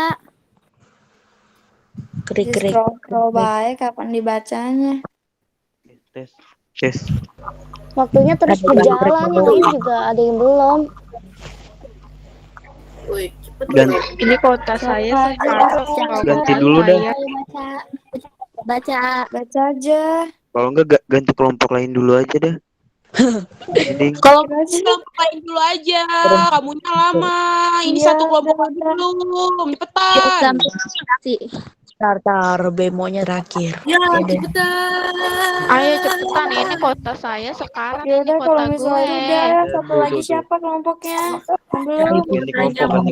Krik-krik. Scroll baik kapan dibacanya. Tes. Waktunya terus berjalan, yang lain juga ada yang belum. Woi, cepet Ganti, Ini kota saya sekarang. ganti dulu dah. Baca aja. Kalau enggak ganti kelompok lain dulu aja dah. Kalau kelompok lain dulu aja, kamunya lama. Ini satu kelompok lagi belum, cepetan. Tar, bemonya terakhir. Ya, Udah. cepetan. Ayo cepetan, ini kota saya sekarang. Ya Ini udah kota kalau gue. misalnya udah satu lagi siapa kelompoknya? Belum. Ganti kelompok.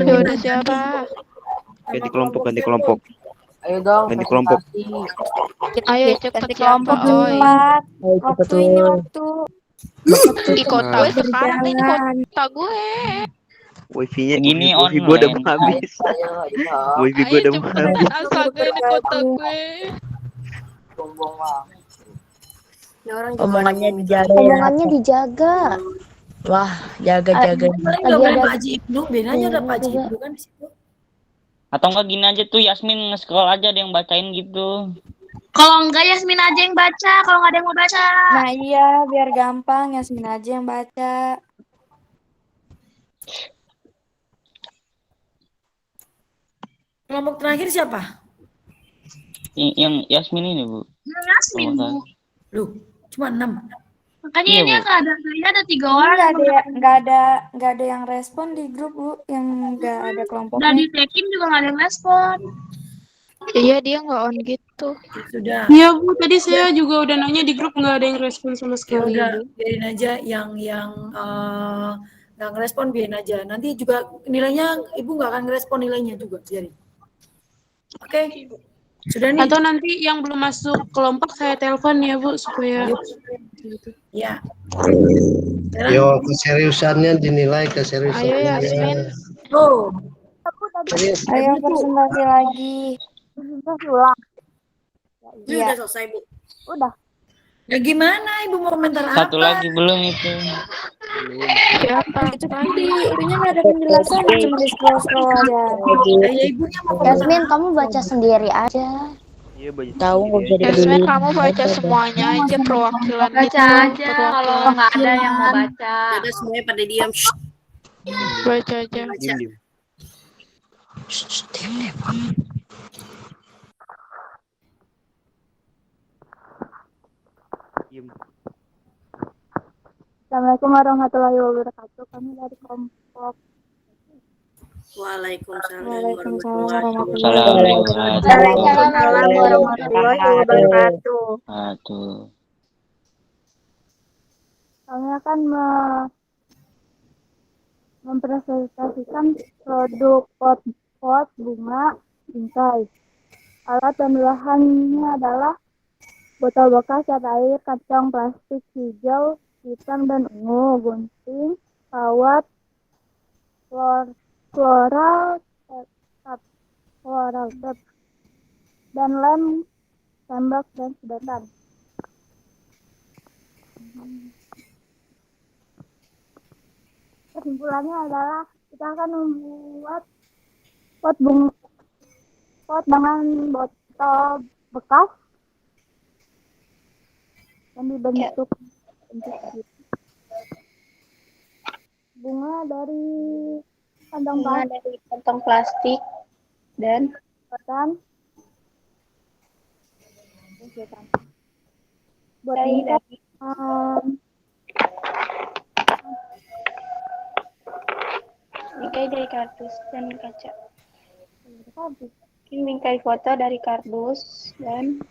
Ya udah siapa? Ganti kelompok. Ayo dong, Ganti kelompok. Ayo cepet kelompok, oi. Waktu ini waktu. Di kota gue sekarang, ini kota gue. Wifi-nya Gini wifi gue udah online. mau habis. Wifi gue udah mau habis. Astaga, ini kota gue. Sombong lah. Omongannya dijaga ya. Omongannya dijaga. Wah, jaga-jaga. Paling nggak boleh Pak Haji Ibnu, bedanya ada Pak Haji Ibnu kan di situ. Atau enggak gini aja tuh Yasmin nge-scroll aja ada yang bacain gitu. Kalau enggak Yasmin aja yang baca, kalau nggak ada yang mau baca. Nah iya, biar gampang Yasmin aja yang baca. Kelompok terakhir siapa? Yang Yasmin ini, Bu. Yasmin, Bu. Loh, cuma 6. Makanya Iya, ini Bu. nggak ada, kayaknya ada 3 orang. Nggak ada yang respon di grup Bu, yang nggak ada Udah kelompoknya. ditekin juga nggak ada yang respon. Iya, dia nggak on gitu. Sudah. Iya Bu, tadi saya juga udah nanya di grup nggak ada yang respon sama Ya sekali. udah, Bu. biarin aja yang nggak ngerespon, biarin aja. Nanti juga nilainya Ibu nggak akan ngerespon nilainya juga, biarin. Oke. Sudah nih. Atau nanti yang belum masuk kelompok saya telepon ya Bu supaya. Ya. Yo, keseriusannya dinilai keseriusannya. Ayo Yasmin. Oh. Serius. Ayo presentasi lagi. Presentasi ulang. Ini udah selesai, Bu. Udah. Ya gimana Ibu mau komentar apa? Satu lagi belum itu. Itu tadi, itunya nggak ada penjelasan, cuma di scroll aja. Ya ibunya mau Yasmin, kamu baca sendiri aja. Iya, banyak. Tahu nggak bisa Yasmin, dibeli. kamu baca semuanya aja perwakilan Baca itu. aja kalau nggak ada yang mau baca. Ada semuanya pada diam. Shh. Baca aja. Diem. Diem. Assalamualaikum warahmatullahi wabarakatuh. Kami dari kelompok. Waalaikumsalam Waalaikumsalam warahmatullahi wabarakatuh. Waalaikumsalam warahmatullahi wabarakatuh. Aduh. Kami akan mempresentasikan produk pot bunga bingkai. Alat dan bahannya adalah botol bekas, cat air, kantong plastik hijau, hitam dan ungu, gunting, kawat, floral tape, dan lem, tembak dan sedotan. Kesimpulannya adalah kita akan membuat pot dengan botol bekas yang dibentuk bunga dari kantong plastik dan buat ini bingkai dari kardus dan kaca. Bingkai foto dari kardus dan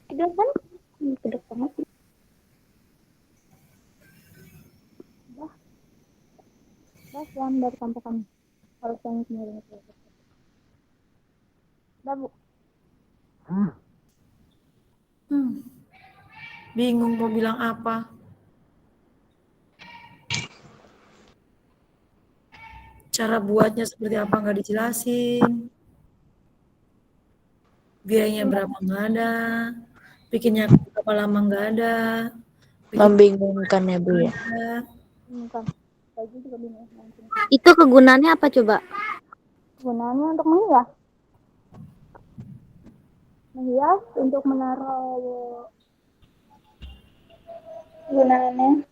itu kan gede banget. Yang dari kantor kami. Harus yang sendiri. Udah, Bu. Bingung mau bilang apa. Cara buatnya seperti apa nggak dijelasin. Biayanya berapa nggak ada. Bikinnya berapa lama nggak ada. Membingungkan ya Bu ya. Itu kegunaannya apa coba? Gunanya untuk menghias. Menghias untuk menaruh gunaannya.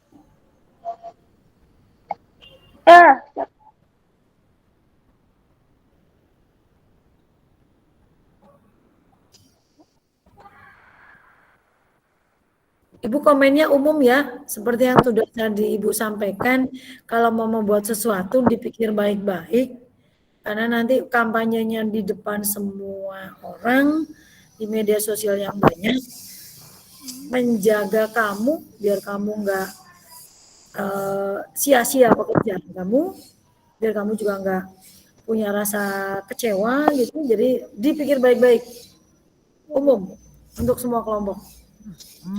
Ibu komennya umum ya, seperti yang sudah tadi Ibu sampaikan, kalau mau membuat sesuatu dipikir baik-baik, karena nanti kampanyenya di depan semua orang, di media sosial yang banyak, menjaga kamu, biar kamu nggak sia-sia pekerjaan kamu, biar kamu juga nggak punya rasa kecewa gitu, jadi dipikir baik-baik, umum, untuk semua kelompok.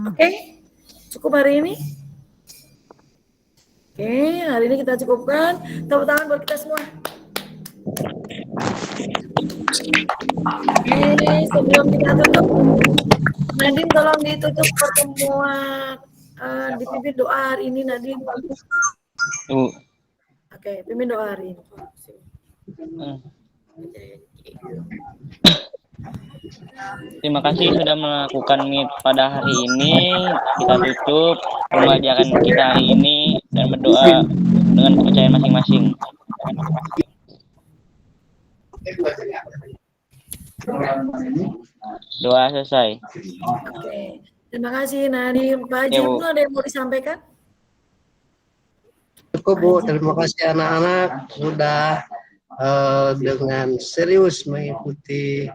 Oke, cukup hari ini. Oke, hari ini kita cukupkan. Tepuk tangan buat kita semua. Oke, sebelum kita tutup, Nadine tolong ditutup pertemuan, dipimpin doa hari ini, Nadine. Oke, pimpin doa hari ini. Terima kasih sudah melakukan meet pada hari ini. Kita tutup pembelajaran kita hari ini dan berdoa dengan kepercayaan masing-masing. Doa selesai. Oke, terima kasih Nadine. Pak Haji Ibnu, ada yang mau disampaikan? Cukup Bu, terima kasih anak-anak sudah dengan serius mengikuti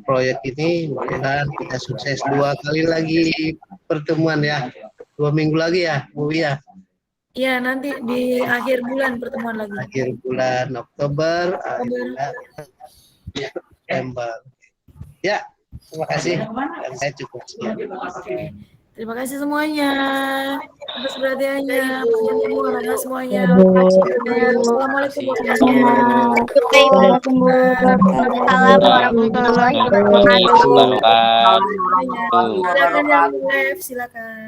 proyek ini. Mudah-mudahan kita sukses 2 kali lagi pertemuan ya, 2 minggu lagi ya Bu ya. Iya, nanti di akhir bulan pertemuan lagi. Akhir bulan Oktober, September. Ya, terima kasih. Dan saya cukup sekian. Terima kasih semuanya atas perhatiannya, perhatian semuanya. Assalamualaikum warahmatullahi wabarakatuh. Silakan yang live, silakan.